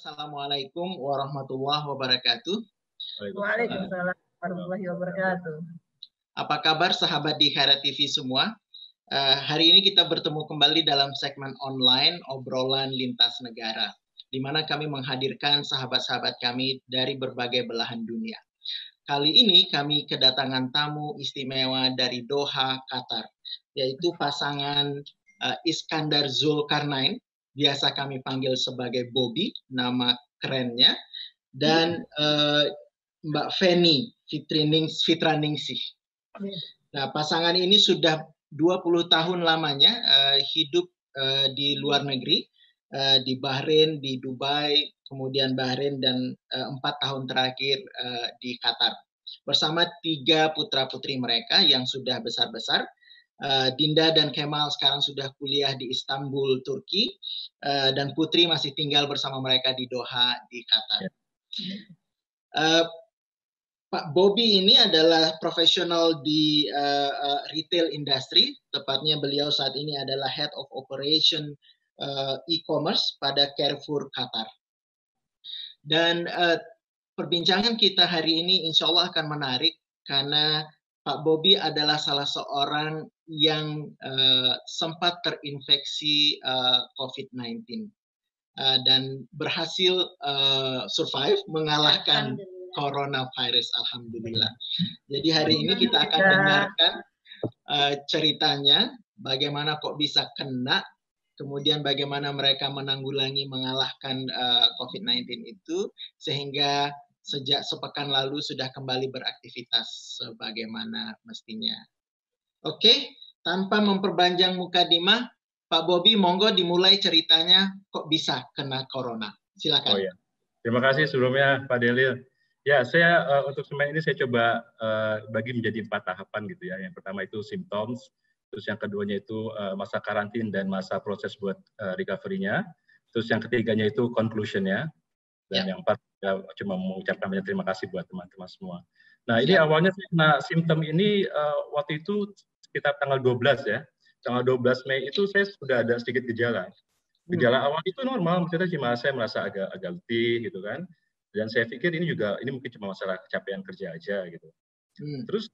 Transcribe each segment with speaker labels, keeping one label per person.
Speaker 1: Assalamualaikum warahmatullahi wabarakatuh.
Speaker 2: Waalaikumsalam warahmatullahi wabarakatuh.
Speaker 1: Apa kabar sahabat di Khaira TV semua? Hari ini kita bertemu kembali dalam segmen online obrolan lintas negara, di mana kami menghadirkan sahabat-sahabat kami dari berbagai belahan dunia. Kali ini kami kedatangan tamu istimewa dari Doha, Qatar, yaitu pasangan Iskandar Zulkarnain, biasa kami panggil sebagai Bobby, nama kerennya, dan Mbak Feni Fitraningsih. Nah, pasangan ini sudah 20 tahun lamanya hidup di luar negeri, di Bahrain, di Dubai, kemudian Bahrain, dan 4 tahun terakhir di Qatar. Bersama 3 putra-putri mereka yang sudah besar-besar. Dinda dan Kemal sekarang sudah kuliah di Istanbul, Turki, dan Putri masih tinggal bersama mereka di Doha, di Qatar. Pak Bobby ini adalah profesional di retail industry, tepatnya beliau saat ini adalah Head of Operation E-commerce pada Carrefour Qatar. Dan perbincangan kita hari ini insya Allah akan menarik karena Pak Bobby adalah salah seorang yang sempat terinfeksi COVID-19 dan berhasil survive, mengalahkan coronavirus, alhamdulillah. Jadi hari ini kita akan dengarkan ceritanya, bagaimana kok bisa kena, kemudian bagaimana mereka menanggulangi, mengalahkan COVID-19 itu, sehingga sejak sepekan lalu sudah kembali beraktivitas sebagaimana mestinya. Oke, tanpa memperpanjang mukadimah, Pak Bobby, monggo dimulai ceritanya kok bisa kena corona. Silakan.
Speaker 3: Oh ya, terima kasih sebelumnya Pak Delil. Ya, saya untuk semen ini saya coba bagi menjadi 4 tahapan gitu ya. Yang pertama itu symptoms, terus yang keduanya itu masa karantin dan masa proses buat recovery-nya. Terus yang ketiganya itu conclusion-nya. Dan yang keempat, cuma mengucapkan banyak terima kasih buat teman-teman semua. Nah, ini awalnya saya kena simptom ini waktu itu sekitar tanggal 12 ya. Tanggal 12 Mei itu saya sudah ada sedikit gejala. Gejala awal itu normal, maksudnya cuma saya merasa agak letih gitu kan. Dan saya pikir ini mungkin cuma masalah kecapean kerja aja gitu. Terus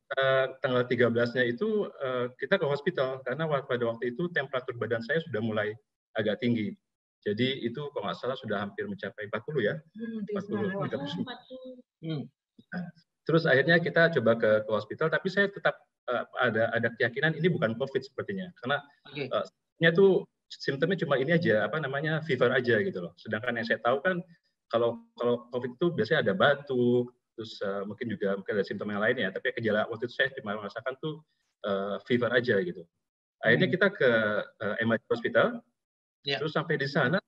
Speaker 3: tanggal 13-nya itu kita ke hospital karena pada waktu itu temperatur badan saya sudah mulai agak tinggi. Jadi itu kalau nggak salah sudah hampir mencapai 40 ya. 40. Terus akhirnya kita coba ke hospital, tapi saya tetap ada keyakinan ini bukan COVID sepertinya. Karena tuh simptomnya cuma ini aja, fever aja gitu loh. Sedangkan yang saya tahu kan kalau COVID itu biasanya ada batuk, terus mungkin ada simptom yang lainnya, tapi gejala waktu itu saya cuma merasakan tuh fever aja gitu. Akhirnya kita ke MRI Hospital, terus sampai di sana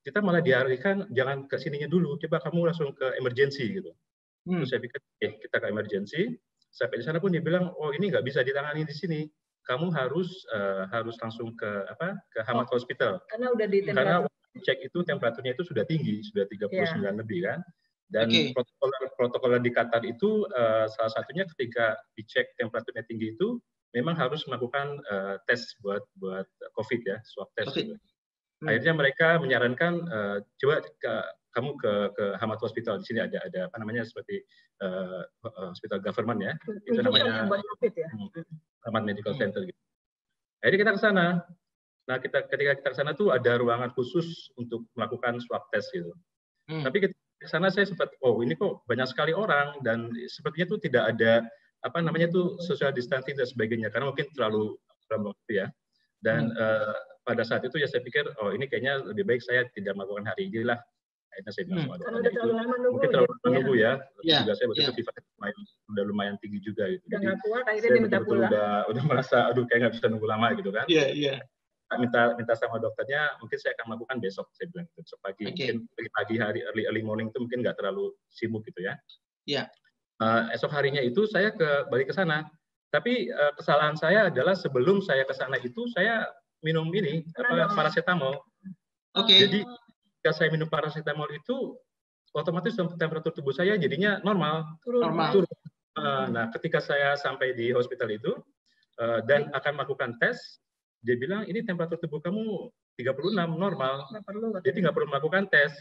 Speaker 3: kita malah dialihkan jangan ke sininya dulu, coba kamu langsung ke emergency gitu. Terus saya pikir, kita ke emergency, sampai di sana pun dia bilang, oh ini nggak bisa ditangani di sini, kamu harus langsung ke Hamad Hospital. Karena udah di temperatur. Karena cek itu temperaturnya itu sudah tinggi, sudah 39 lebih kan. Dan protokol di Qatar itu salah satunya ketika dicek temperaturnya tinggi itu memang harus melakukan tes buat COVID ya, swab test. Gitu. Akhirnya mereka menyarankan coba kamu ke Hamad Hospital, di sini ada seperti hospital government ya, itu namanya Hamad Medical Center gitu. Akhirnya kita ke sana. Nah, ketika kita ke sana tuh ada ruangan khusus untuk melakukan swab test gitu. Tapi ketika ke sana saya sempat, ini kok banyak sekali orang dan sepertinya tuh tidak ada social distancing dan sebagainya karena mungkin terlalu waktu ya. Dan pada saat itu ya saya pikir, ini kayaknya lebih baik saya tidak melakukan hari ini lah. Akhirnya saya bilang sama dokternya itu, mungkin terlalu menunggu ya. Juga saya waktu itu fever udah lumayan tinggi juga gitu. Jadi saya betul-betul udah merasa, aduh kayak nggak bisa nunggu lama gitu kan. Minta sama dokternya, mungkin saya akan melakukan besok, saya bilang besok pagi, mungkin pagi hari early morning itu mungkin nggak terlalu sibuk gitu ya. Esok harinya itu saya balik ke sana. Tapi kesalahan saya adalah sebelum saya ke sana itu saya minum ini paracetamol. Jadi ketika saya minum paracetamol itu otomatis temperatur tubuh saya jadinya normal. Turun. Nah, ketika saya sampai di hospital itu dan akan melakukan tes, dia bilang ini temperatur tubuh kamu 36 normal.
Speaker 2: Nggak perlu.
Speaker 3: Jadi nggak perlu melakukan tes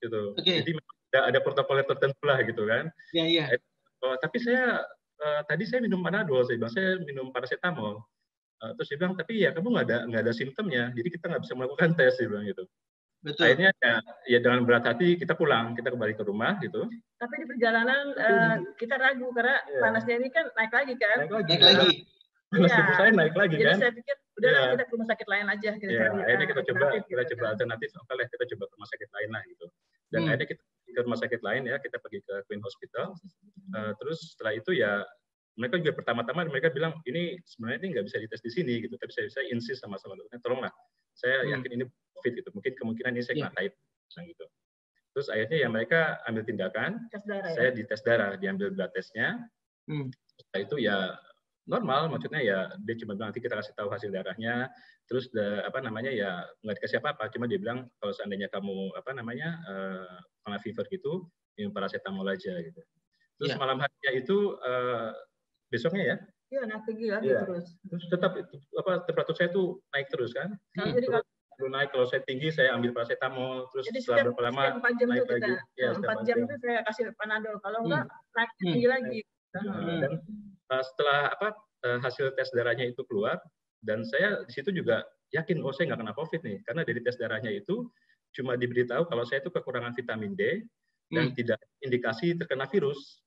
Speaker 3: gitu. Jadi ada protokol tertentu lah gitu kan.
Speaker 1: Iya.
Speaker 3: Tapi tadi saya minum Panadol, saya minum paracetamol. Terus dia bilang, tapi ya kamu nggak ada simptomnya, jadi kita nggak bisa melakukan tes, dia bilang gitu.
Speaker 1: Betul.
Speaker 3: Akhirnya ya dengan berat hati kita pulang, kita kembali ke rumah gitu.
Speaker 2: Tapi di perjalanan kita ragu karena panasnya ini kan naik lagi kan.
Speaker 1: Naik lagi.
Speaker 3: Panas tubuh saya naik lagi kan.
Speaker 2: Jadi saya pikir udahlah kita ke rumah sakit lain aja.
Speaker 3: Akhirnya kita coba alternatif, oke kita coba ke rumah sakit lain lah gitu. Dan akhirnya kita ke rumah sakit lain ya, kita pergi ke Queen Hospital. Terus setelah itu ya mereka juga pertama-tama mereka bilang ini sebenarnya ini nggak bisa dites di sini gitu, tapi saya insist sama dokternya, tolonglah, saya yakin ini COVID gitu, mungkin kemungkinan ini saya kena type gitu. Terus akhirnya ya mereka ambil tindakan, saya dites darah, diambil blood testnya. Setelah itu ya normal, maksudnya ya dia cuma bilang nanti kita kasih tahu hasil darahnya, terus ya nggak dikasih apa-apa, cuma dia bilang kalau seandainya kamu kena fever gitu, minum paracetamol aja gitu. Terus malam harinya itu besoknya ya?
Speaker 2: Iya, naik tinggi lagi terus.
Speaker 3: Terus tetap temperatur saya tuh naik terus kan? Terus naik, kalau saya tinggi saya ambil paracetamol, terus setelah berapa lama naik lagi.
Speaker 2: 4 jam itu saya kasih Panadol, kalau enggak naik tinggi lagi.
Speaker 3: Dan setelah hasil tes darahnya itu keluar, dan saya di situ juga yakin saya nggak kena COVID nih, karena dari tes darahnya itu cuma diberitahu kalau saya itu kekurangan vitamin D dan tidak indikasi terkena virus.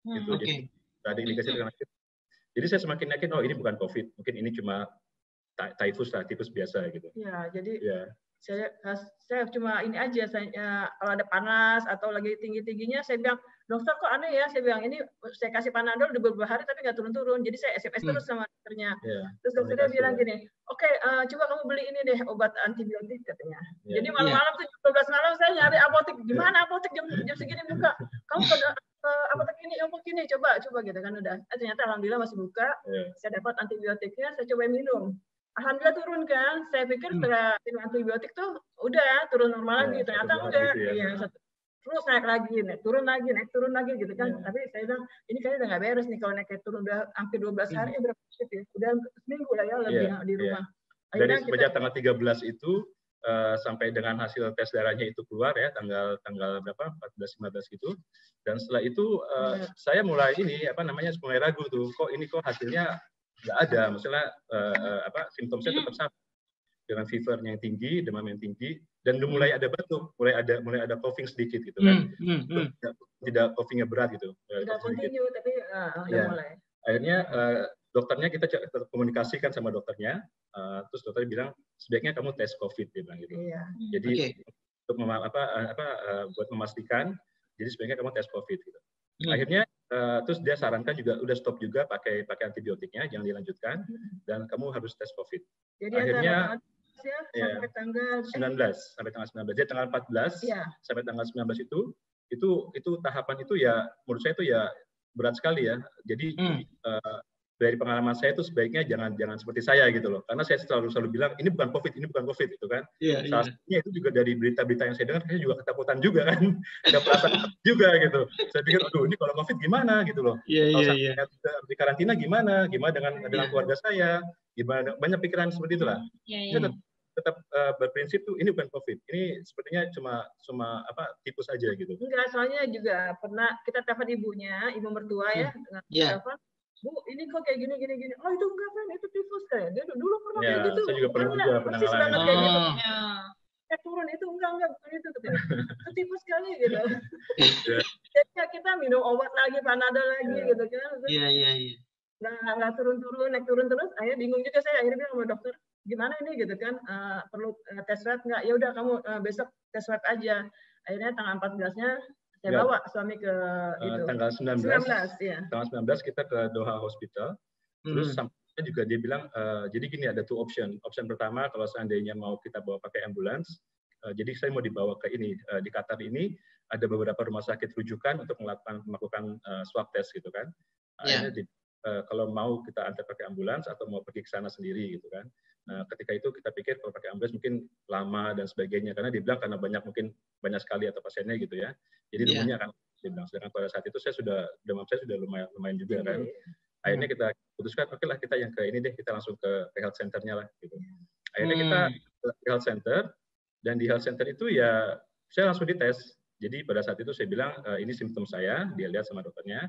Speaker 3: Gitu. Jadi ada indikasi terkena virus. Jadi saya semakin yakin ini bukan COVID, mungkin ini cuma tifus biasa gitu.
Speaker 2: Ya, jadi saya cuma ini aja, kalau ada panas atau lagi tingginya saya bilang, dokter kok aneh ya, saya bilang ini saya kasih Panadol udah beberapa hari tapi nggak turun-turun, jadi saya SMS terus sama dokternya. Terus dokternya bilang gini, oke, coba kamu beli ini deh obat antibiotik katanya. Jadi malam-malam tuh 12 malam saya nyari apotek, gimana apotek jam segini buka, kamu ke apotek ini coba gitu kan, udah. Ternyata alhamdulillah masih buka, saya dapat antibiotiknya, saya coba minum. Alhamdulillah turun kan, saya pikir setelah minum antibiotik tuh udah turun normal lagi, ternyata enggak. Terus naik lagi, naik turun lagi gitu kan. Tapi saya bilang ini kayaknya udah nggak beres nih kalau naik turun udah hampir 12 hari berapa ya? Udah seminggu lah ya lebih di rumah.
Speaker 3: Dari sejak tanggal 13 itu sampai dengan hasil tes darahnya itu keluar ya, tanggal berapa? 14-15 gitu. Dan setelah itu saya mulai mulai ragu tuh, kok hasilnya nggak ada, maksudnya simptom saya tetap sama dengan fever yang tinggi, demam yang tinggi, dan mulai ada batuk, mulai ada coughing sedikit gitu kan, tidak coughingnya berat gitu.
Speaker 2: Tidak continue tapi udah mulai.
Speaker 3: Akhirnya dokternya kita komunikasikan sama dokternya, terus dokternya bilang sebaiknya kamu tes COVID, dia bilang gitu. Jadi untuk buat memastikan, jadi sebaiknya kamu tes COVID gitu. Akhirnya terus dia sarankan juga udah stop juga pakai antibiotiknya, jangan dilanjutkan, dan kamu harus tes COVID.
Speaker 2: Jadi
Speaker 3: akhirnya
Speaker 2: sampai tanggal
Speaker 3: 19. Jadi tanggal 14 sampai tanggal 19 itu tahapan itu ya menurut saya itu ya berat sekali ya. Jadi dari pengalaman saya itu sebaiknya jangan seperti saya gitu loh. Karena saya selalu bilang ini bukan COVID gitu kan. Salah satunya itu juga dari berita-berita yang saya dengar, saya juga ketakutan juga kan. Ada perasaan juga gitu. Saya pikir aduh ini kalau COVID gimana gitu loh. Kalau saya di karantina gimana dengan keluarga saya, gimana, banyak pikiran seperti itulah. Saya tetap berprinsip tuh ini bukan COVID, ini sepertinya cuma tipus aja gitu.
Speaker 2: Enggak, soalnya juga pernah kita telepon ibu mertua ya, telepon, Bu, ini kok kayak gini. Oh itu enggak kan, itu tifus kayak. Dia dulu pernah kayak gitu.
Speaker 3: Saya juga pernah
Speaker 2: persis banget kayak gitu. Turun itu enggak bukan itu katanya. Itu tifus kali gitu. Jadi kita minum obat lagi, Panadol lagi gitu kan.
Speaker 1: Iya.
Speaker 2: Nggak turun-turun, naik turun terus. Akhirnya bingung juga saya, akhirnya bilang sama dokter, gimana ini gitu kan, perlu tes swab nggak? Ya udah kamu besok tes swab aja. Akhirnya tanggal 14-nya saya bawa suami ke itu.
Speaker 3: Tanggal 19
Speaker 2: ya.
Speaker 3: Tanggal 19 kita ke Doha Hospital. Terus sampai juga dia bilang, jadi gini ada 2 option. Option pertama kalau seandainya mau kita bawa pakai ambulans, jadi saya mau dibawa ke ini di Qatar ini ada beberapa rumah sakit rujukan untuk melakukan swab test gitu kan. Akhirnya kalau mau kita antar pakai ambulans atau mau pergi ke sana sendiri gitu kan. Nah, ketika itu kita pikir kalau pakai ambulans mungkin lama dan sebagainya karena dibilang karena banyak sekali atau pasiennya gitu ya. Jadi nunggunya akan dibilang. Sedangkan pada saat itu demam saya sudah lumayan juga kan. Akhirnya kita putuskan oke lah kita yang ke ini deh, kita langsung ke health center-nya lah gitu. Akhirnya kita health center, dan di health center itu ya saya langsung dites. Jadi pada saat itu saya bilang ini simptom saya, dia lihat sama dokternya.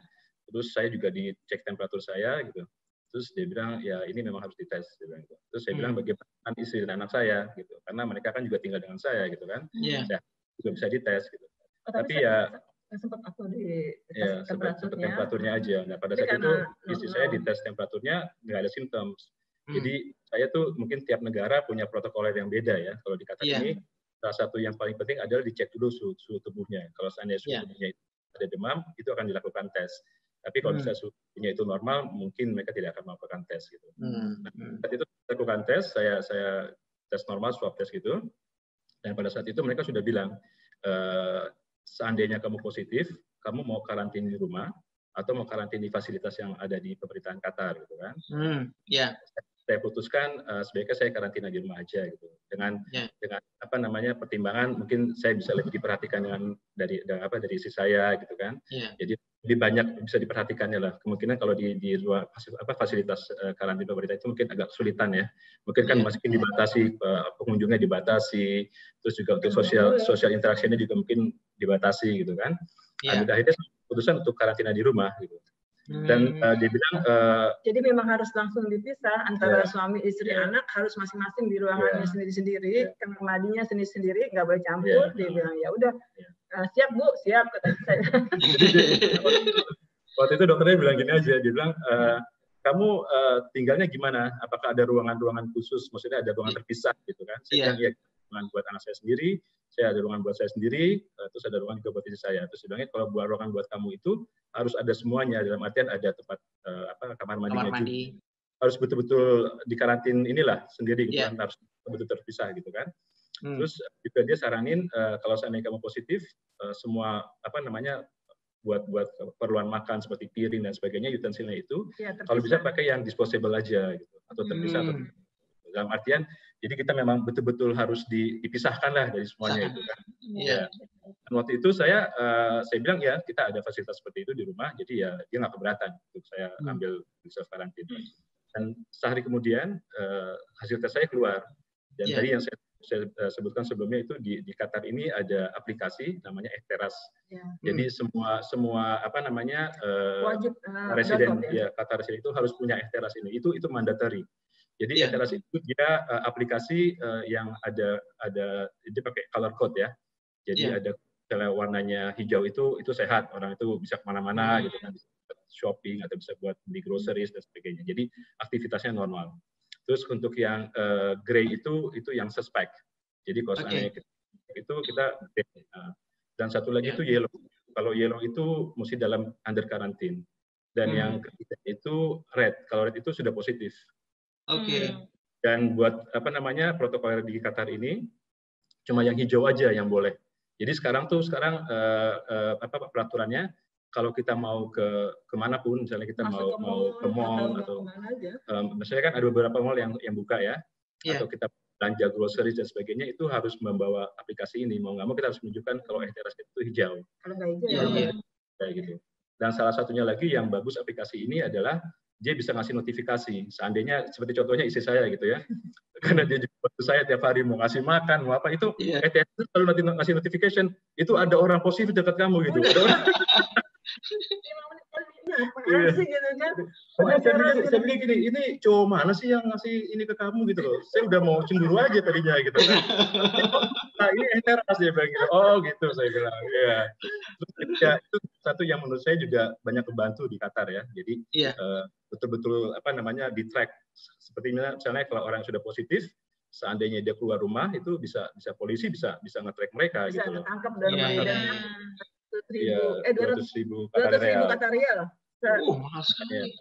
Speaker 3: Terus saya juga dicek temperatur saya gitu. Terus dia bilang ya ini memang harus dites. Dia bilang gitu. Terus saya bilang bagaimana istri dan anak saya gitu, karena mereka kan juga tinggal dengan saya gitu kan. Saya juga bisa dites gitu. Tapi ya
Speaker 2: sempat aku di
Speaker 3: ya temperaturnya aja. Nah pada saat itu istri saya dites temperaturnya nggak ada simptom. Jadi saya tuh mungkin tiap negara punya protokoler yang beda ya. Kalau di Qatar ini salah satu yang paling penting adalah dicek dulu suhu tubuhnya. Kalau seandainya suhu tubuhnya ada demam, itu akan dilakukan tes. Tapi kalau misalnya suhu tubuhnya itu normal, mungkin mereka tidak akan melakukan tes gitu. Nah, saat itu lakukan tes, saya tes normal, swab test gitu. Dan pada saat itu mereka sudah bilang, seandainya kamu positif, kamu mau karantina di rumah atau mau karantina di fasilitas yang ada di pemerintahan Qatar gitu kan. Saya putuskan sebaiknya saya karantina di rumah aja gitu. Dengan apa namanya pertimbangan mungkin saya bisa lebih diperhatikan dari istri saya gitu kan. Jadi lebih banyak bisa diperhatikannya lah. Kemungkinan kalau di luar fasilitas karantina pemerintah itu mungkin agak kesulitan ya. Mungkin kan masih dibatasi, pengunjungnya dibatasi, terus juga untuk sosial interaksinya juga mungkin dibatasi gitu kan. Akhirnya putusan untuk karantina di rumah gitu. Dan dia bilang
Speaker 2: jadi memang harus langsung dipisah antara suami istri anak, harus masing-masing di ruangannya sendiri-sendiri, kamar mandinya sendiri-sendiri, nggak boleh campur. Dia bilang ya udah siap Bu, siap kata saya.
Speaker 3: Waktu itu dokternya bilang gini aja, dia bilang kamu tinggalnya gimana? Apakah ada ruangan-ruangan khusus? Maksudnya ada ruangan terpisah gitu kan? Saya bilang ya ruangan buat anak saya sendiri, saya ada ruangan buat saya sendiri, terus ada ruangan juga buat istri saya. Terus bilangnya kalau buat ruangan buat kamu itu harus ada semuanya, dalam artian ada tempat kamar mandinya juga. Harus betul-betul dikarantin inilah sendiri gitu kan, harus betul-betul terpisah gitu kan. Terus juga dia saranin kalau seandainya kamu positif, semua buat keperluan makan seperti piring dan sebagainya, utensilnya itu kalau bisa pakai yang disposable aja gitu, atau terpisah atau dalam artian jadi kita memang betul-betul harus dipisahkan lah dari semuanya itu kan. Dan waktu itu saya bilang ya kita ada fasilitas seperti itu di rumah, jadi ya dia nggak keberatan untuk saya ambil self karantina. Dan sehari kemudian hasil tes saya keluar. Dan tadi yang saya sebutkan sebelumnya itu di Qatar ini ada aplikasi namanya Ehteras. Jadi semua
Speaker 2: wajib
Speaker 3: residen Qatar residen itu harus punya Ehteras ini. Itu mandatory. Jadi Ehteras itu dia aplikasi yang ada dia pakai color code ya. Jadi ada misalnya warnanya hijau itu sehat, orang itu bisa kemana-mana gitu kan, bisa shopping atau bisa buat beli groceries dan sebagainya. Jadi aktivitasnya normal. Terus untuk yang grey itu yang suspect. Jadi kalau seandainya itu kita dan satu lagi itu yellow. Kalau yellow itu mesti under karantin. Dan yang ketiga itu red. Kalau red itu sudah positif. Dan buat protokol di Qatar ini cuma yang hijau aja yang boleh. Jadi sekarang peraturannya kalau kita mau kemanapun, misalnya kita mau ke mall atau misalnya kan ada beberapa mall yang buka ya, atau kita belanja groceries dan sebagainya, itu harus membawa aplikasi ini. Mau nggak mau kita harus menunjukkan kalau Ehteras itu hijau.
Speaker 2: Kalau nggak hijau
Speaker 3: kayak gitu. Dan salah satunya lagi yang bagus aplikasi ini adalah dia bisa ngasih notifikasi. Seandainya seperti contohnya istri saya gitu ya, karena dia juga bantu saya tiap hari mau ngasih makan, mau apa itu, ETS itu selalu ngasih notification, itu ada orang positif dekat kamu gitu. Saya bilang gini, ini cowok mana sih yang ngasih ini ke kamu gitu loh? Saya udah mau cemburu aja tadinya gitu kan. Nah ini Ehteras dia bilang gitu. Oh gitu saya bilang. Ya itu satu yang menurut saya juga banyak membantu di Qatar ya. Jadi betul-betul di track. Seperti misalnya kalau orang yang sudah positif, seandainya dia keluar rumah itu bisa polisi bisa nge-track mereka
Speaker 2: bisa
Speaker 3: gitu loh.
Speaker 2: Tangkap dari
Speaker 3: 200.000
Speaker 2: Qatar Rial.
Speaker 1: Mahal sekali.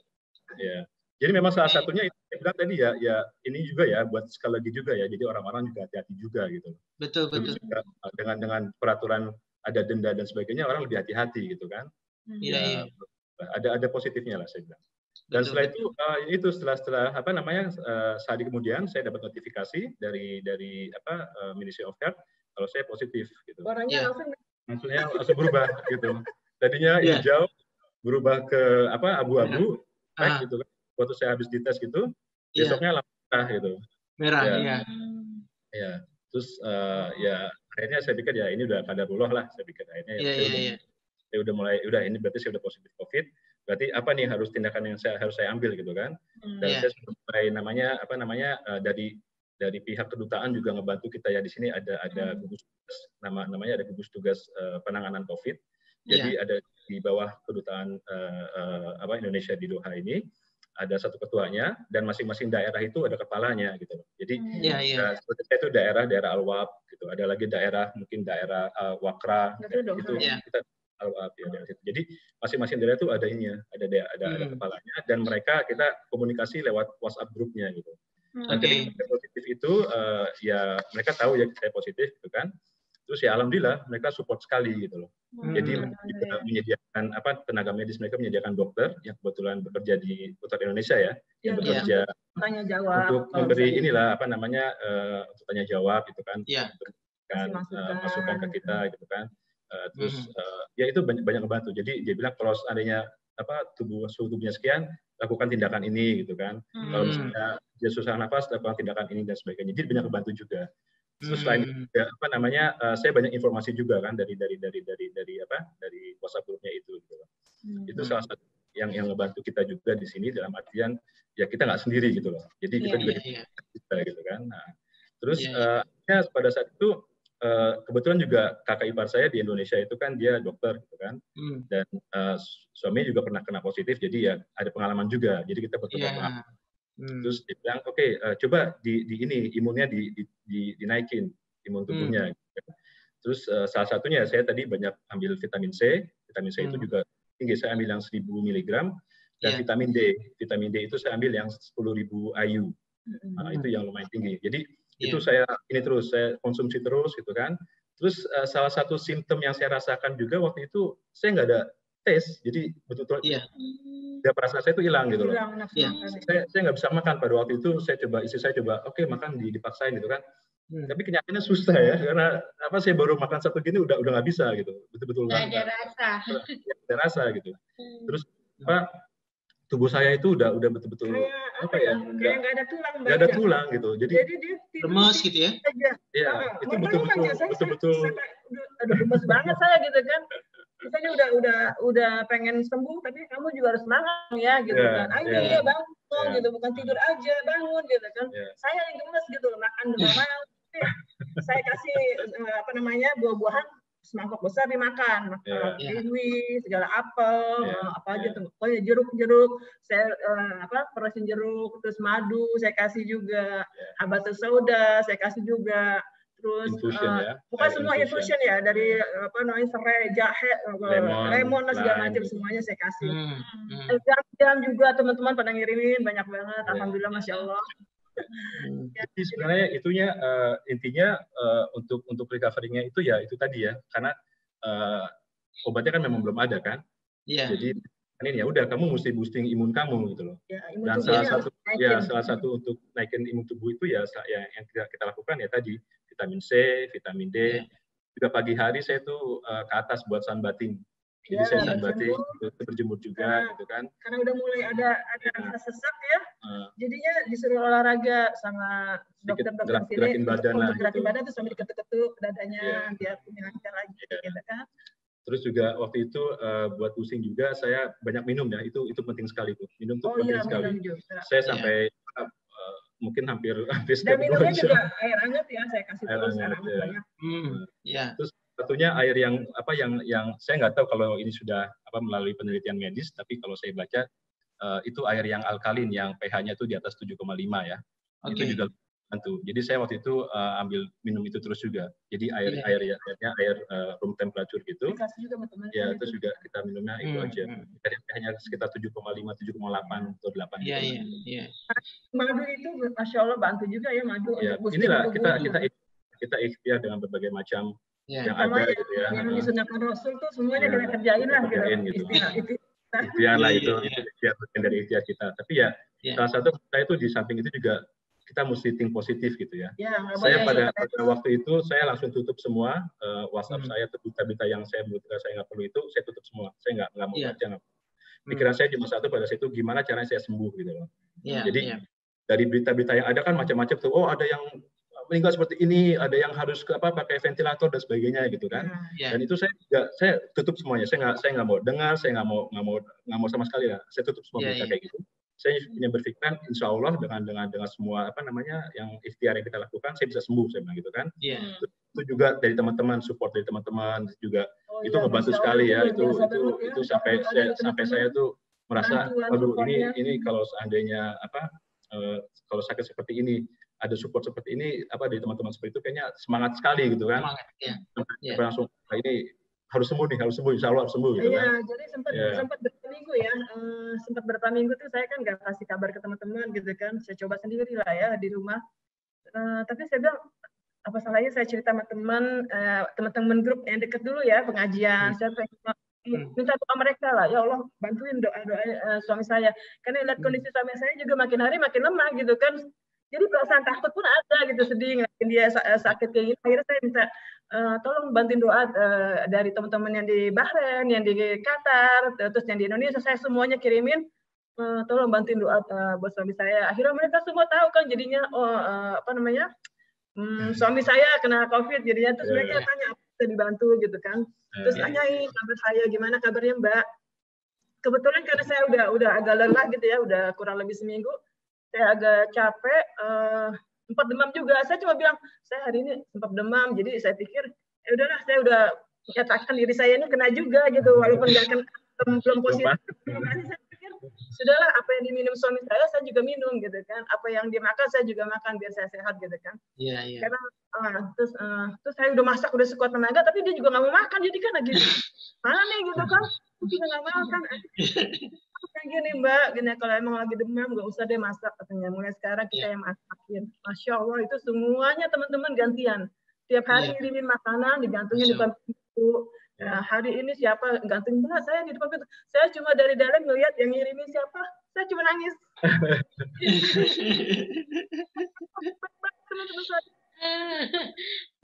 Speaker 3: Ya. Jadi memang salah satunya itu saya bilang tadi ya ini juga ya buat sekali lagi juga ya. Jadi orang-orang juga hati-hati juga gitu.
Speaker 1: Betul.
Speaker 3: Juga, dengan peraturan ada denda dan sebagainya orang lebih hati-hati gitu kan.
Speaker 1: Iya.
Speaker 3: Ada positifnya lah saya bilang. Dan setelah itu setelah sehari kemudian saya dapat notifikasi dari Ministry of Health kalau saya positif gitu.
Speaker 2: Orangnya
Speaker 3: langsung berubah gitu. Tadinya hijau berubah ke abu-abu, gitu kan. Waktu saya habis dites gitu, besoknya langsung merah gitu.
Speaker 1: Merah,
Speaker 3: Ya, terus ya akhirnya saya pikir ya ini udah qadarullah lah, saya pikir akhirnya saya udah mulai ini berarti saya udah positif COVID, berarti apa nih harus tindakan yang harus saya ambil gitu kan. Dan saya sudah mulai dari pihak kedutaan juga ngebantu kita ya, di sini ada gugus tugas, namanya ada gugus tugas penanganan COVID. Jadi ada di bawah kedutaan Indonesia di Doha ini ada satu ketuanya, dan masing-masing daerah itu ada kepalanya gitu. Jadi seperti saya itu daerah Al-Wab gitu, ada lagi mungkin daerah Wakra gitu. Kita Al-Wab ya, jadi masing-masing daerah itu ada kepalanya, dan kita komunikasi lewat WhatsApp grupnya gitu. Dan ketika saya positif itu ya mereka tahu ya saya positif gitu kan. Terus ya alhamdulillah mereka support sekali gitu loh. Jadi mereka menyediakan tenaga medis, mereka menyediakan dokter yang kebetulan bekerja di Putar Indonesia ya, yang bekerja untuk memberi untuk tanya jawab gitu kan, masukan ke kita gitu kan. Terus ya itu banyak ngebantu. Jadi dia bilang kalau seandainya suhu tubuhnya sekian, lakukan tindakan ini gitu kan. Kalau misalnya dia susah nafas, lakukan tindakan ini dan sebagainya. Jadi banyak ngebantu juga. Terus selain itu, saya banyak informasi juga kan dari WhatsApp grupnya itu. Gitu. Itu salah satu yang ngebantu kita juga di sini, dalam artian ya kita nggak sendiri gitu loh. Jadi kita juga kita gitu kan. Nah, terus pada saat itu kebetulan juga kakak ipar saya di Indonesia itu kan dia dokter gitu kan, dan suami juga pernah kena positif, jadi ya ada pengalaman juga. Jadi kita bertukar pengalaman. Terus dia bilang, oke, coba di imunnya dinaikin, imun tubuhnya. Terus salah satunya saya tadi banyak ambil vitamin C itu juga tinggi, saya ambil yang 1000 mg, dan vitamin D itu saya ambil yang 10.000 IU. Nah, itu yang lumayan tinggi. Jadi itu saya konsumsi terus gitu kan. Terus salah satu simptom yang saya rasakan juga waktu itu, saya nggak ada tes, jadi betul-betul ya perasaan saya itu hilang gitu loh. Saya nggak bisa makan pada waktu itu. Istri saya coba, oke, makan dipaksain gitu kan. Tapi kenyataannya susah ya, karena saya baru makan satu gini udah nggak bisa gitu, betul-betul nggak ada rasa gitu. Terus tubuh saya itu udah betul-betul
Speaker 2: kayak nggak ada tulang
Speaker 3: gitu. Jadi
Speaker 2: dia
Speaker 1: lemas gitu ya.
Speaker 3: Iya, itu betul-betul
Speaker 2: aduh, lemas banget saya gitu kan. Misalnya udah pengen sembuh, tapi kamu juga harus semangat ya gitu kan. Ayo bangun gitu, bukan tidur aja, bangun gitu kan. Saya yang gemes gitu, makan normal. Saya kasih buah-buahan semangkok besar dimakan, kiwi, segala apel, apa aja tuh, pokoknya jeruk, saya peresin jeruk, terus madu saya kasih juga, habatus sauda saya kasih juga, terus bukan semua infusion ya, dari serai, jahe, lemon segala macam semuanya saya kasih. Jam juga teman-teman pada ngirimin banyak banget, alhamdulillah, masya Allah.
Speaker 3: Jadi sebenarnya intinya untuk recovery-nya itu ya itu tadi ya, karena obatnya kan memang belum ada kan. Jadi ini ya udah, kamu mesti boosting imun kamu gitu loh. Dan salah satu untuk naikin imun tubuh itu ya yang kita lakukan ya tadi vitamin C, vitamin D. Juga pagi hari saya tuh ke atas buat sunbathing. Jadi saya sunbathing, berjemur juga gitu kan.
Speaker 2: Karena udah mulai ada rasa sesak ya. Jadinya disuruh olahraga sama dokter-dokter sini
Speaker 3: gerakin badan
Speaker 2: untuk gerakin badan tuh sambil diketuk-ketuk dadanya biar lancar lagi gitu kan.
Speaker 3: Terus juga waktu itu buat pusing juga saya banyak minum ya, itu penting sekali tuh. Minum tuh penting sekali. Saya sampai mungkin hampir
Speaker 2: dan minumnya juga air hangat ya, saya kasih terus air hangat banyak.
Speaker 3: Terus satunya air yang saya nggak tahu kalau ini sudah melalui penelitian medis, tapi kalau saya baca itu air yang alkalin yang pH-nya itu di atas 7,5 ya. Itu juga bantu. Jadi saya waktu itu ambil minum itu terus juga. Jadi airnya room temperature gitu.
Speaker 2: Dikasih juga teman-teman.
Speaker 3: Ya, terus juga kita minumnya itu aja. Jadi pH-nya sekitar 7,5, 7,8 atau 8 gitu.
Speaker 1: Iya.
Speaker 2: Madu itu masya Allah bantu juga ya, madu untuk boosting
Speaker 3: inilah
Speaker 2: tubuh.
Speaker 3: kita ikhtiar dengan berbagai macam yang
Speaker 2: sama
Speaker 3: ada gitu ya.
Speaker 2: Yang disunahkan Rasul tuh semuanya kita kerjain lah gitu.
Speaker 3: Ikhtiar lah itu bagian dari ikhtiar kita. Tapi ya salah satu kita itu di samping itu juga kita mesti think positif gitu ya. Saya pada waktu itu saya langsung tutup semua WhatsApp saya, berita-berita yang menurut saya nggak perlu itu saya tutup semua. Saya nggak mau baca. Pikiran saya cuma satu pada situ, gimana caranya saya sembuh gitu loh. Jadi dari berita-berita yang ada kan macam-macam tuh. Oh, ada yang meninggal seperti ini, ada yang harus ke pakai ventilator dan sebagainya gitu kan. Dan itu saya tutup semuanya. Saya nggak mau dengar, saya nggak mau sama sekali ya. Saya tutup semua berita kayak gitu. Saya punya berpikiran, insya Allah dengan semua yang ikhtiar yang kita lakukan, saya bisa sembuh, saya bilang gitu kan. Itu juga dari teman-teman, support dari teman-teman juga itu ngebantu sekali ya. Itu sampai saya tuh merasa, aduh ini kalau seandainya kalau sakit seperti ini, ada support seperti ini dari teman-teman seperti itu, kayaknya semangat sekali gitu kan. Langsung ini harus sembuh, insya Allah harus sembuh gitu kan.
Speaker 2: Iya, jadi sempat berapa minggu ya, sempat berapa minggu tuh saya kan nggak kasih kabar ke teman-teman gitu kan, saya coba sendiri lah ya di rumah. Tapi saya bilang, apa salahnya saya cerita sama teman-teman grup yang dekat dulu ya, pengajian, saya minta doa mereka lah, ya Allah bantuin doa suami saya, karena lihat kondisi suami saya juga makin hari makin lemah gitu kan, jadi perasaan takut pun ada gitu, sedih ngeliatin dia sakit kayak gini. Akhirnya saya minta tolong bantuin doa dari teman-teman yang di Bahrain, yang di Qatar, terus yang di Indonesia, saya semuanya kirimin, tolong bantuin doa buat suami saya. Akhirnya mereka semua tahu kan jadinya, suami saya kena COVID, jadinya terus mereka tanya apa bisa dibantu gitu kan. Terus tanyain kabar saya, gimana kabarnya Mbak. Kebetulan karena saya udah agak lelah gitu ya, udah kurang lebih seminggu, saya agak capek, sempat demam juga. Saya cuma bilang, saya hari ini sempat demam, jadi saya pikir, ya udahlah, saya udah menyatakan diri saya ini kena juga gitu, walaupun nggak kena, belum positif. Saya pikir, sudahlah, apa yang diminum suami saya juga minum gitu kan. Apa yang dia makan, saya juga makan biar saya sehat gitu kan. Karena terus saya udah masak, udah sekuat tenaga, tapi dia juga nggak mau makan, jadi kan lagi mana nih gitu kan, aku juga nggak mau kan. Kayak gini Mbak, gini kalau emang lagi demam nggak usah deh masak katanya. Mulai sekarang kita yang masakin. Masya Allah itu semuanya teman-teman gantian. Tiap hari ngirimin makanan, digantungin di depan pintu. Hari ini siapa gantung Mbak, saya di depan pintu. Saya cuma dari dalam ngeliat yang ngirimin siapa, saya cuma nangis.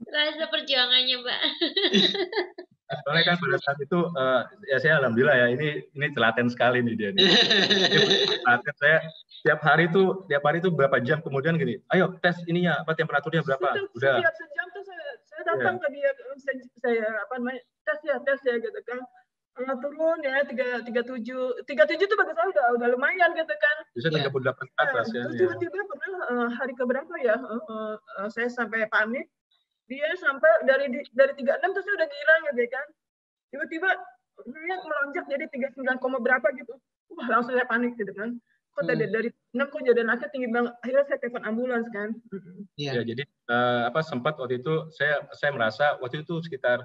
Speaker 4: Rasa perjuangannya Mbak.
Speaker 3: Soalnya kan pada saat itu ya saya alhamdulillah ya ini telaten sekali nih dia. Saya tiap hari itu berapa jam kemudian gini, ayo tes ininya temperaturnya berapa? Udah.
Speaker 2: Setiap sejam tuh saya datang ke dia, saya tes ya gitu kan. Turun ya 37 tuh bagi saya udah lumayan gitu kan.
Speaker 3: Bisa 38 atas ya.
Speaker 2: Tiba-tiba pernah hari keberapa ya saya sampai panik. Dia sampai dari 36 terus saya udah gila gitu kan. Tiba-tiba dia melonjak jadi 39, berapa gitu. Wah, langsung saya panik gitu kan. Kok dari 6 kok jadi naiknya tinggi banget. Akhirnya saya telepon ambulans kan.
Speaker 3: Ya, jadi sempat waktu itu saya merasa waktu itu sekitar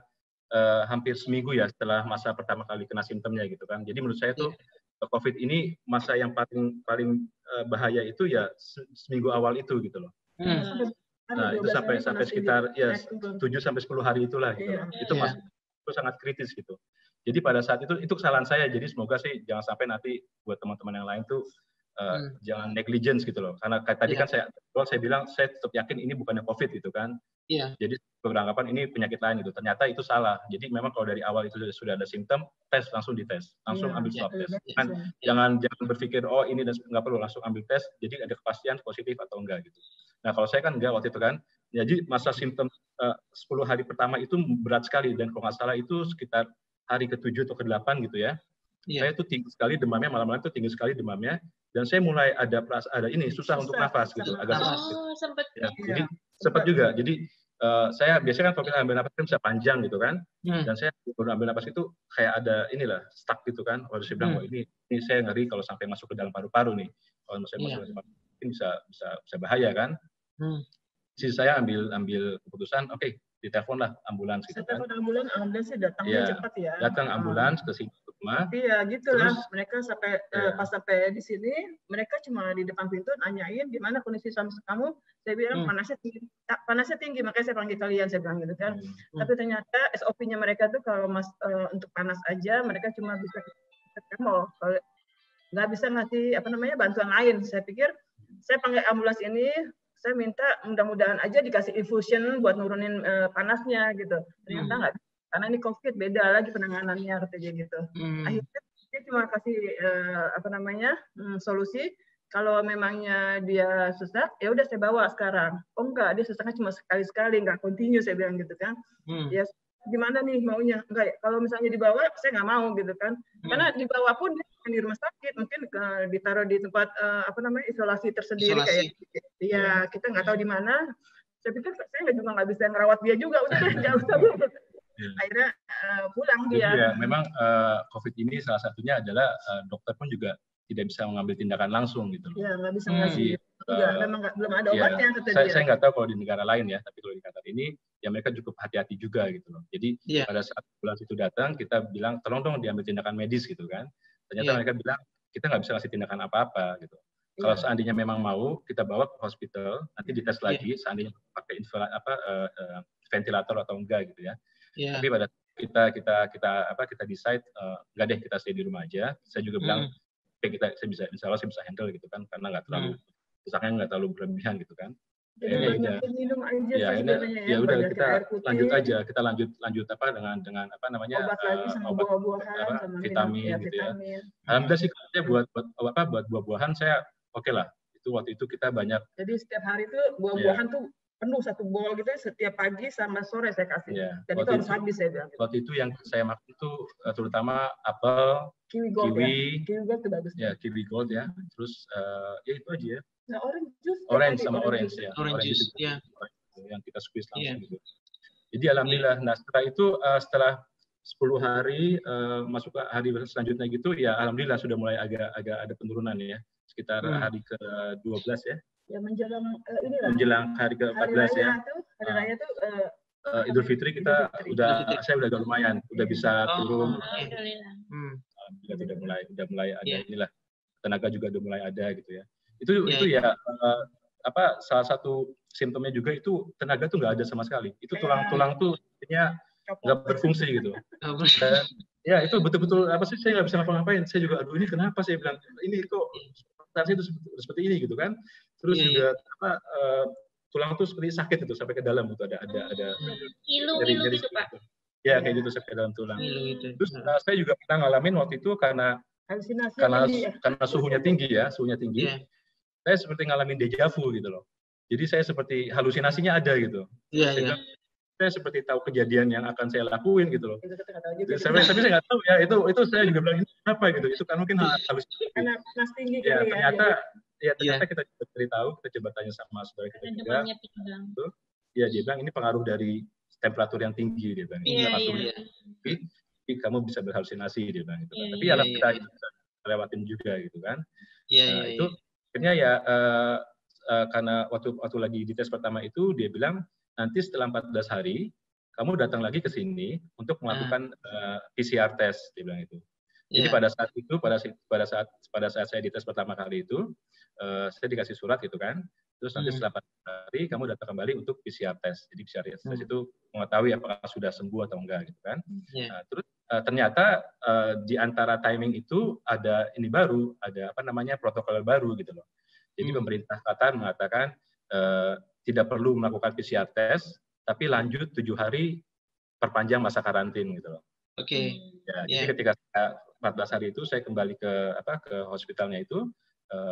Speaker 3: hampir seminggu ya setelah masa pertama kali kena simptomnya gitu kan. Jadi menurut saya tuh COVID ini masa yang paling bahaya itu ya seminggu awal itu gitu loh. Nah, itu sampai sekitar 7 sampai 10 hari itulah gitu. Itu sangat kritis gitu. Jadi pada saat itu kesalahan saya. Jadi semoga sih jangan sampai nanti buat teman-teman yang lain tuh jangan negligence gitu loh. Karena tadi kan saya bilang saya tetap yakin ini bukannya COVID gitu kan. Jadi beranggapan ini penyakit lain gitu. Ternyata itu salah. Jadi memang kalau dari awal itu sudah ada simptom, langsung dites, langsung ambil swab tes. Jangan berpikir ini dan nggak perlu, langsung ambil tes. Jadi ada kepastian positif atau enggak gitu. Nah kalau saya kan enggak waktu itu kan. Jadi masa simptom 10 hari pertama itu berat sekali dan kalau nggak salah itu sekitar hari ke-7 atau ke-8 gitu ya. Saya tuh tinggi sekali demamnya, malam-malam itu tinggi sekali demamnya dan saya mulai ada susah untuk nafas gitu, agak
Speaker 4: sempat.
Speaker 3: Jadi sempat juga. Jadi saya biasanya kan kalau kita ambil nafas kan bisa panjang gitu kan. Dan saya ambil nafas itu kayak ada stuck gitu kan. Waktu saya bilang ini saya ngeri kalau sampai masuk ke dalam paru-paru nih. Kalau saya masuk ke dalam paru-paru mungkin bisa bahaya kan. Jadi saya ambil keputusan, oke, diteleponlah ambulans gitu kan.
Speaker 2: Telepon ambulans sih datangnya cepat ya.
Speaker 3: Datang ambulans ke sini rumah.
Speaker 2: Tapi ya gitulah, mereka pas sampai di sini, mereka cuma di depan pintu nanyain gimana kondisi suami kamu. Saya bilang panasnya tinggi, makanya saya panggil kalian, saya bilang gitu kan. Tapi ternyata SOP-nya mereka tuh kalau untuk panas aja, mereka cuma bisa kalau nggak bisa ngasih bantuan lain. Saya pikir saya panggil ambulans ini, saya minta mudah-mudahan aja dikasih infusion buat nurunin panasnya gitu. Ternyata nggak, karena ini COVID beda lagi penanganannya katanya gitu. Akhirnya dia cuma kasih solusi, kalau memangnya dia sesak, ya udah saya bawa sekarang. Oh enggak, dia sesaknya cuma sekali-sekali, nggak continue, saya bilang gitu kan. Ya gimana nih maunya? Enggak, kalau misalnya dibawa, saya nggak mau gitu kan. Karena dibawa pun di rumah sakit, mungkin ditaruh di tempat isolasi tersendiri kayak. Ya kita nggak tahu di mana. Saya pikir saya juga nggak bisa ngerawat dia juga, udah deh nggak usah. Akhirnya pulang dia.
Speaker 3: Jadi ya memang COVID ini salah satunya adalah dokter pun juga tidak bisa mengambil tindakan langsung gitu.
Speaker 2: Ya nggak bisa ngasih. Memang belum ada obatnya kata dia.
Speaker 3: Saya nggak tahu kalau di negara lain ya, tapi kalau di Qatar ini ya mereka cukup hati-hati juga gitu loh. Jadi pada saat ambulans itu datang, kita bilang tolong dong diambil tindakan medis gitu kan. Ternyata mereka bilang kita nggak bisa ngasih tindakan apa-apa gitu. Kalau seandainya memang mau, kita bawa ke hospital, nanti dites lagi, seandainya pakai ventilator atau enggak gitu ya. Tapi pada kita decide enggak deh, kita stay di rumah aja. Saya juga bilang saya bisa handle gitu kan, karena nggak terlalu rusaknya nggak terlalu berlebihan gitu kan.
Speaker 2: Minum aja
Speaker 3: ya udah kita lanjut aja, kita lanjut dengan
Speaker 2: obat lagi sama buah-buahan,
Speaker 3: vitamin gitu ya. Alhamdulillah sih buat buah-buahan saya oke lah. Waktu itu kita banyak.
Speaker 2: Jadi setiap hari tuh buah-buahan tuh penuh satu bowl gitu setiap pagi sama sore saya kasih. Dan itu harus habis saya bilang.
Speaker 3: Waktu itu yang saya makan itu terutama apel, kiwi gold
Speaker 2: tuh bagus.
Speaker 3: Ya, kiwi gold ya. Terus ya itu aja ya.
Speaker 2: Nah, orange juice.
Speaker 3: Orange ya.
Speaker 1: Orange juice ya.
Speaker 3: Yang kita squeeze langsung gitu. Jadi alhamdulillah. Nah, setelah itu setelah 10 hari masuk ke hari selanjutnya gitu ya, alhamdulillah sudah mulai agak ada penurunan ya. Sekitar hari ke-12 ya.
Speaker 2: Ya menjelang
Speaker 3: hari ke-14 ya.
Speaker 2: Hari raya tuh
Speaker 3: Idul Fitri saya udah agak lumayan, udah bisa turun.
Speaker 4: Alhamdulillah.
Speaker 3: Udah mulai ada inilah, tenaga juga udah mulai ada gitu ya. Itu ya salah satu simptomnya juga itu tenaga tuh nggak ada sama sekali. Itu tulang tuh artinya nggak berfungsi gitu. Ya itu betul-betul saya nggak bisa ngapa-ngapain. Saya juga aduh ini kenapa, saya bilang ini kok rasanya itu seperti ini gitu kan. Terus juga tulang tuh seperti sakit itu sampai ke dalam gitu, ada
Speaker 4: ngilu gitu Pak.
Speaker 3: Ya kayak gitu sampai ke dalam tulang. Terus saya juga pernah ngalamin waktu itu karena suhunya tinggi. Saya seperti ngalamin deja vu gitu loh. Jadi saya seperti halusinasinya ada gitu. Saya seperti tahu kejadian yang akan saya lakuin gitu loh. Tapi saya nggak tahu ya, itu saya juga bilang ini apa gitu. Itu kan mungkin halusinasi.
Speaker 2: Karena mas tinggi
Speaker 3: ya, ternyata kita cari tahu, kita coba tanya sama saudara kita juga. Ya dia bilang ini pengaruh dari temperatur yang tinggi dia bilang. Tapi kamu bisa berhalusinasi dia bilang gitu. Tapi ya kita bisa lewatin juga gitu kan. Itu akhirnya ya karena waktu lagi di tes pertama itu dia bilang nanti setelah 14 hari kamu datang lagi ke sini untuk melakukan PCR test dia bilang itu. Jadi pada saat itu pada saat saya dites pertama kali itu saya dikasih surat gitu kan. Terus nanti setelah 14 hari kamu datang kembali untuk PCR test. Jadi PCR test itu mengetahui apakah sudah sembuh atau enggak gitu kan. Nah, terus ternyata di antara timing itu ada ini baru, ada protokol baru gitu loh. Jadi pemerintah Qatar mengatakan tidak perlu melakukan PCR test, tapi lanjut 7 hari perpanjang masa karantin gitu loh. Jadi ketika 14 hari itu saya kembali ke hospitalnya itu,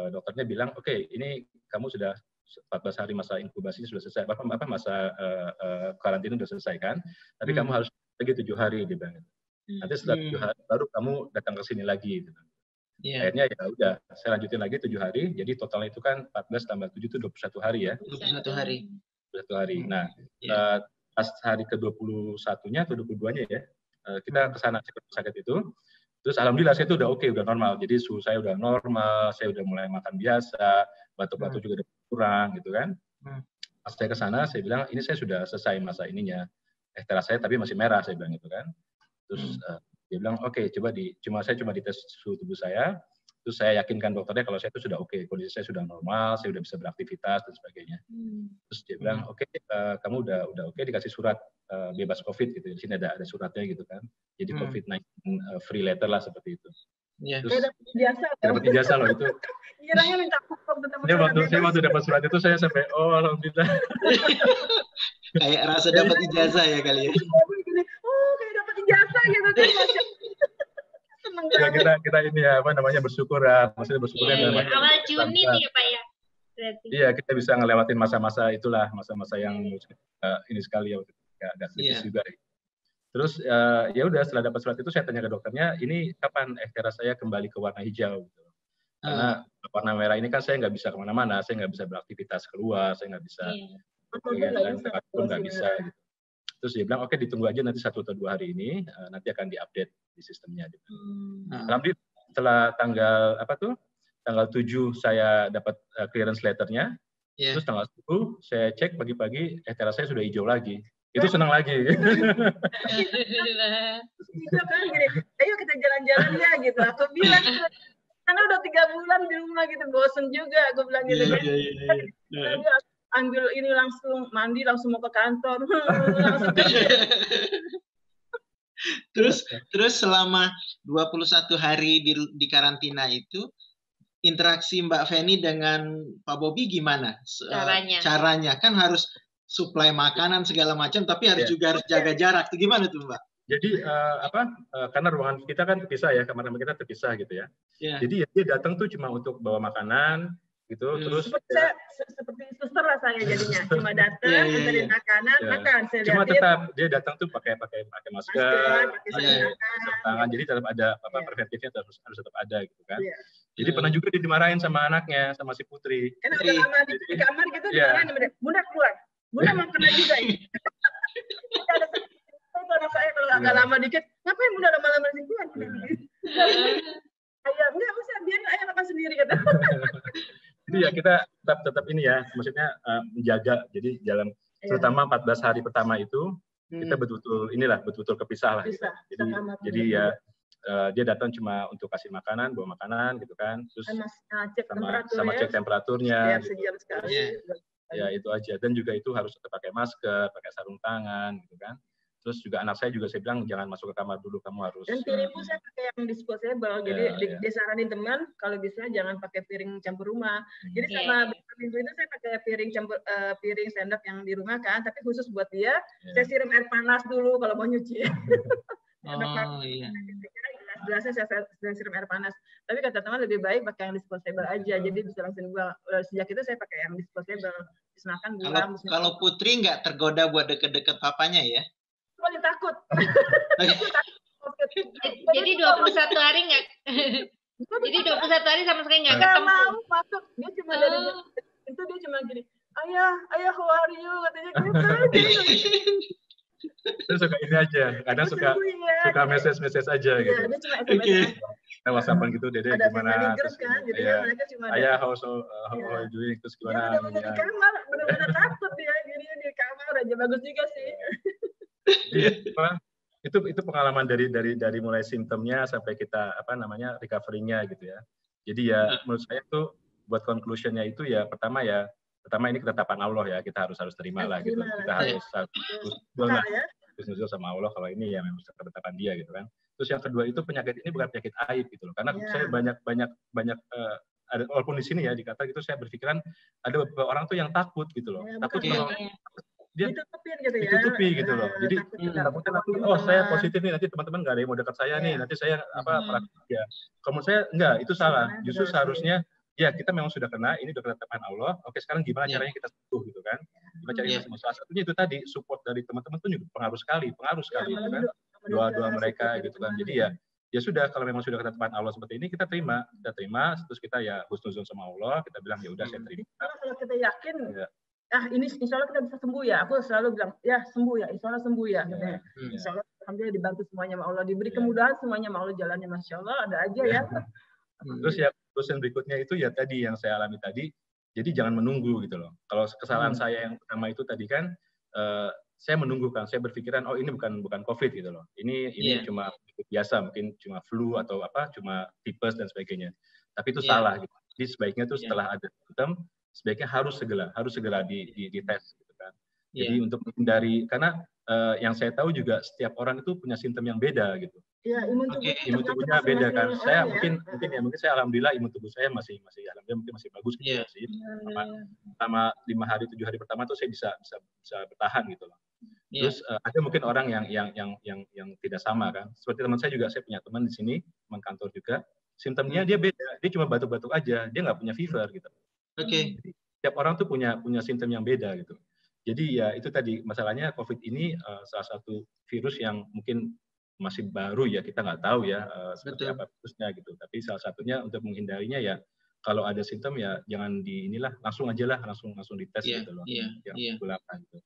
Speaker 3: dokternya bilang, oke, ini kamu sudah 14 hari masa inkubasi sudah selesai, masa karantina sudah selesai kan, tapi kamu harus lagi 7 hari dia bilang. Nanti setelah 7 hari baru kamu datang ke sini lagi gitu. Akhirnya ya udah saya lanjutin lagi 7 hari, jadi totalnya itu kan 14 tambah 7 itu 21 hari ya.
Speaker 1: 21 hari.
Speaker 3: Nah, pas hari ke-21-nya atau 22-nya ya, kita ke sana ke rumah sakit itu. Terus alhamdulillah saya itu udah oke, udah normal. Jadi suhu saya udah normal, saya udah mulai makan biasa, batuk-batuk juga udah kurang gitu kan. Pas saya ke sana saya bilang ini saya sudah selesai masa ininya. Teras saya tapi masih merah saya bilang gitu kan. Terus dia bilang oke, saya cuma dites suhu tubuh saya. Terus saya yakinkan dokternya kalau saya itu sudah oke, kondisi saya sudah normal, saya sudah bisa beraktivitas dan sebagainya. Terus dia bilang oke, kamu udah oke, dikasih surat bebas COVID gitu. Di sini ada suratnya gitu kan. Jadi COVID-19 free letter lah seperti itu.
Speaker 2: Terus
Speaker 3: dapat ijazah loh itu.
Speaker 2: Kiranya minta kupon ketemu.
Speaker 3: Saya waktu dapat surat itu saya sampai alhamdulillah.
Speaker 1: Kayak rasa dapat ijazah ya kali ya.
Speaker 2: Kayak dapat ijazah gitu kan. Seneng
Speaker 3: Ya kita ini ya apa namanya bersyukur ya, maksudnya bersyukurnya
Speaker 4: awal Juni nih ya Pak ya. Berarti.
Speaker 3: Iya, kita bisa ngelewatin masa-masa itulah, masa-masa yang ini sekali ya, agak kritis juga. Terus ya udah setelah dapat surat itu saya tanya ke dokternya, ini kapan Ektera saya kembali ke warna hijau? Gitu. Karena warna merah ini kan saya nggak bisa kemana-mana, saya nggak bisa beraktivitas keluar, saya nggak bisa nggak bisa. Gitu. Terus dia bilang, oke ditunggu aja nanti 1 atau 2 hari ini, nanti akan diupdate di sistemnya. Gitu. Alhamdulillah setelah tanggal 7 saya dapat clearance letternya, terus tanggal 10 saya cek pagi-pagi, Ektera saya sudah hijau lagi. Itu senang lagi.
Speaker 2: Itu kan gini, ayo kita jalan-jalan ya gitu. Aku bilang, karena udah 3 bulan di rumah gitu, bosen juga. Aku bilang gitu. Ambil ini langsung mandi, langsung mau ke kantor. Langsung
Speaker 1: Terus selama 21 hari di karantina itu, interaksi Mbak Feni dengan Pak Bobi gimana? Caranya kan harus suplai makanan segala macam, tapi harus juga harus jaga jarak. Itu gimana tuh Mbak?
Speaker 3: Jadi karena ruangan kita kan terpisah ya, kamar kita terpisah gitu ya. Jadi dia datang tuh cuma untuk bawa makanan gitu, terus
Speaker 2: seperti suster lah saya jadinya, cuma datang anterin makanan, makan.
Speaker 3: Cuma tetap dia datang tuh pakai masker, pakai tangan, jadi tetap ada preventifnya harus tetap ada gitu kan. Jadi pernah juga dia dimarahin sama anaknya, sama si Putri.
Speaker 2: Karena udah lama di kamar gitu, dimarahin, Bunda keluar, Bunda mau kena juga ini. Anak saya kalau agak lama dikit, ngapain Bunda lama-lama di sini? Ayah, enggak usah, biar ayah makan sendiri kata.
Speaker 3: Jadi ya kita tetap ini ya, maksudnya menjaga. Jadi dalam terutama 14 hari pertama itu kita betul-betul kepisah lah. Gitu. Jadi ya dia datang cuma untuk kasih makanan, bawa makanan gitu kan, terus sama cek temperaturnya.
Speaker 2: Gitu. Sejam sekali.
Speaker 3: Ya itu aja. Dan juga itu harus tetap pakai masker, pakai sarung tangan gitu kan. Terus juga anak saya saya bilang jangan masuk ke kamar dulu, kamu harus. Dan
Speaker 2: piring pun saya pakai yang disposable, jadi disaranin teman kalau bisa jangan pakai piring campur rumah. Jadi sama minggu itu saya pakai piring sendok yang di rumah kan, tapi khusus buat dia saya siram air panas dulu kalau mau nyuci. Jelasnya saya siram air panas. Tapi kata teman lebih baik pakai yang disposable aja, jadi bisa langsung dibuang. Sejak itu saya pakai yang disposable. Makan buang.
Speaker 1: Kalau Putri nggak tergoda buat deket-deket papanya ya?
Speaker 2: Paling takut.
Speaker 4: Jadi 21 hari nggak? Jadi 21 hari sama sekali nggak ketemu.
Speaker 2: Mau masuk, dia cuma dari itu dia cuma gini, ayah how are you katanya gitu.
Speaker 3: Terus suka ini aja, kadang suka message aja gitu.
Speaker 2: Iya, dia cuma SMS.
Speaker 3: Kita WhatsApp-an gitu, Dede gimana?
Speaker 2: Terus kan, jadi mereka cuma
Speaker 3: ayah how are you doing? Terus gimana?
Speaker 2: Dia di kamar, benar-benar takut dia, gini di kamar aja bagus juga sih.
Speaker 3: Itu pengalaman dari mulai simptomnya sampai kita recovery-nya gitu ya. Jadi ya menurut saya tuh buat conclusion-nya itu ya pertama ini ketetapan Allah ya, kita harus terima lah gitu. Kita harus nuzul sama Allah kalau ini ya memang ketetapan dia gitu kan. Terus yang kedua itu penyakit ini bukan penyakit aib gitu loh. Karena saya banyak ada walaupun di sini ya dikata gitu saya berpikiran ada beberapa orang tuh yang takut gitu loh. Takut kalau dia ditutupi gitu loh. Jadi takutnya nanti saya positif nih, nanti teman-teman nggak ada yang mau dekat saya nih, nanti saya ya. Kalau saya enggak, itu salah. Justru seharusnya ya kita memang sudah kena, ini udah ketetapan Allah. Oke, sekarang gimana caranya kita sembuh gitu kan? Gimana caranya kita sembuh? Salah satunya itu tadi support dari teman-teman tuh juga pengaruh sekali gitu kan. Doa-doa mereka gitu kan. Jadi ya sudah, kalau memang sudah ketetapan Allah seperti ini kita terima, terus kita ya husnuzon sama Allah, kita bilang ya udah saya terima.
Speaker 2: Kalau kita yakin ini insya Allah kita bisa sembuh ya. Aku selalu bilang, ya sembuh ya, insya Allah sembuh ya. Insya Allah, alhamdulillah dibantu semuanya sama Allah, diberi kemudahan semuanya sama Allah, jalannya Masya Allah, ada aja ya.
Speaker 3: Terus yang berikutnya itu ya tadi yang saya alami tadi, jadi jangan menunggu gitu loh. Kalau kesalahan saya yang pertama itu tadi kan, saya menunggu kan, saya berpikiran, ini bukan COVID gitu loh. Ini cuma biasa, mungkin cuma flu atau cuma tipes dan sebagainya. Tapi itu salah gitu. Jadi sebaiknya tuh setelah ada simptom, sebaiknya harus segera di tes gitu kan. Jadi untuk menghindari, karena yang saya tahu juga setiap orang itu punya simptom yang beda gitu.
Speaker 2: Iya, imun
Speaker 3: tubuhnya beda kan. Saya mungkin saya alhamdulillah imun tubuh saya masih alhamdulillah masih bagus gitu sih. Selama 5 hari 7 hari pertama tuh saya bisa bertahan gitu loh. Terus ada mungkin orang yang tidak sama kan. Seperti teman saya juga, saya punya teman di sini, teman kantor juga, simptomnya dia beda, dia cuma batuk-batuk aja, dia nggak punya fever gitu.
Speaker 1: Oke.
Speaker 3: Jadi, tiap orang tuh punya simptom yang beda gitu. Jadi ya itu tadi masalahnya COVID ini salah satu virus yang mungkin masih baru ya, kita nggak tahu ya seperti apa virusnya gitu. Tapi salah satunya untuk menghindarinya ya, kalau ada simptom ya jangan langsung dites gitu loh. Gunakan gitu.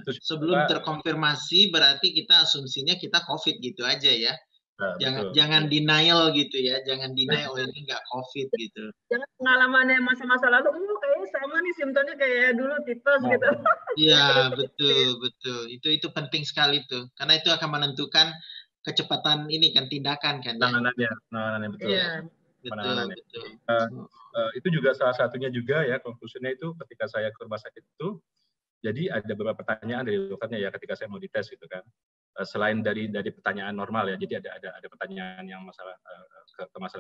Speaker 1: Terus sebelum terkonfirmasi berarti kita asumsinya kita COVID gitu aja ya. Jangan denial gitu ya, jangan deny ini nggak COVID gitu.
Speaker 2: Jangan pengalamannya masa-masa lalu, kayaknya sama nih simptomnya kayak dulu tipes gitu.
Speaker 1: Iya betul. Itu penting sekali tuh, karena itu akan menentukan kecepatan tindakan kan ya.
Speaker 3: Penanganannya betul.
Speaker 1: Iya. Betul.
Speaker 3: Itu juga salah satunya juga ya, konklusinya itu ketika saya ke rumah sakit itu, jadi ada beberapa pertanyaan dari dokternya ya ketika saya mau dites gitu kan. Selain dari pertanyaan normal ya, jadi ada pertanyaan yang masalah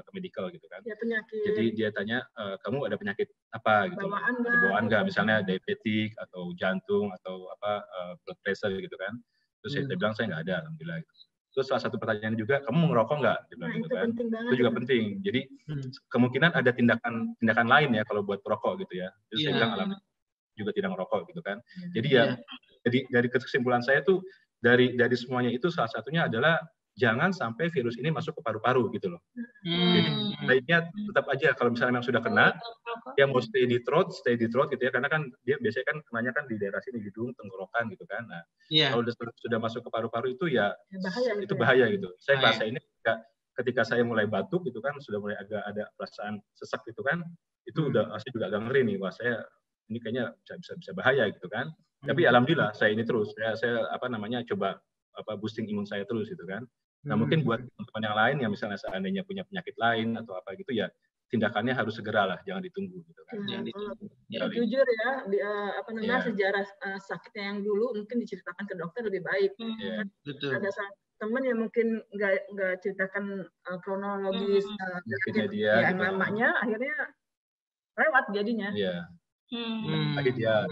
Speaker 3: ke medical gitu kan.
Speaker 2: Ya, penyakit.
Speaker 3: Jadi dia tanya, kamu ada penyakit apa gitu? Bawaan nggak? Misalnya diabetik atau jantung atau blood pressure gitu kan. Terus saya bilang saya nggak ada, alhamdulillah. Terus salah satu pertanyaan juga, kamu ngerokok nggak? Gitu kan. Itu juga penting. Jadi kemungkinan ada tindakan lain ya kalau buat perokok gitu ya. Terus saya bilang alhamdulillah juga tidak ngerokok gitu kan. Jadi jadi dari kesimpulan saya tuh dari semuanya itu salah satunya adalah jangan sampai virus ini masuk ke paru-paru gitu loh. Jadi baiknya tetap aja kalau misalnya memang sudah kena, dia mau stay di throat gitu ya, karena kan dia biasanya kan kenanya kan di daerah sini, hidung, tenggorokan gitu kan. Nah, kalau sudah masuk ke paru-paru itu ya itu bahaya gitu. Saya bahasa ini ketika saya mulai batuk gitu kan, sudah mulai agak ada perasaan sesak gitu kan, itu saya juga agak ngeri nih, wah saya ini kayaknya bisa bahaya gitu kan. Tapi alhamdulillah saya ini terus saya coba boosting imun saya terus gitu kan. Nah, mungkin buat teman-teman yang lain yang misalnya seandainya punya penyakit lain atau apa gitu ya, tindakannya harus segera lah, jangan ditunggu gitu kan.
Speaker 2: Jujur ya, sejarah sakitnya yang dulu mungkin diceritakan ke dokter lebih baik. Ada teman yang mungkin nggak ceritakan kronologis
Speaker 3: kejadian
Speaker 2: yang namanya, akhirnya lewat jadinya.
Speaker 3: Iya. Tapi dia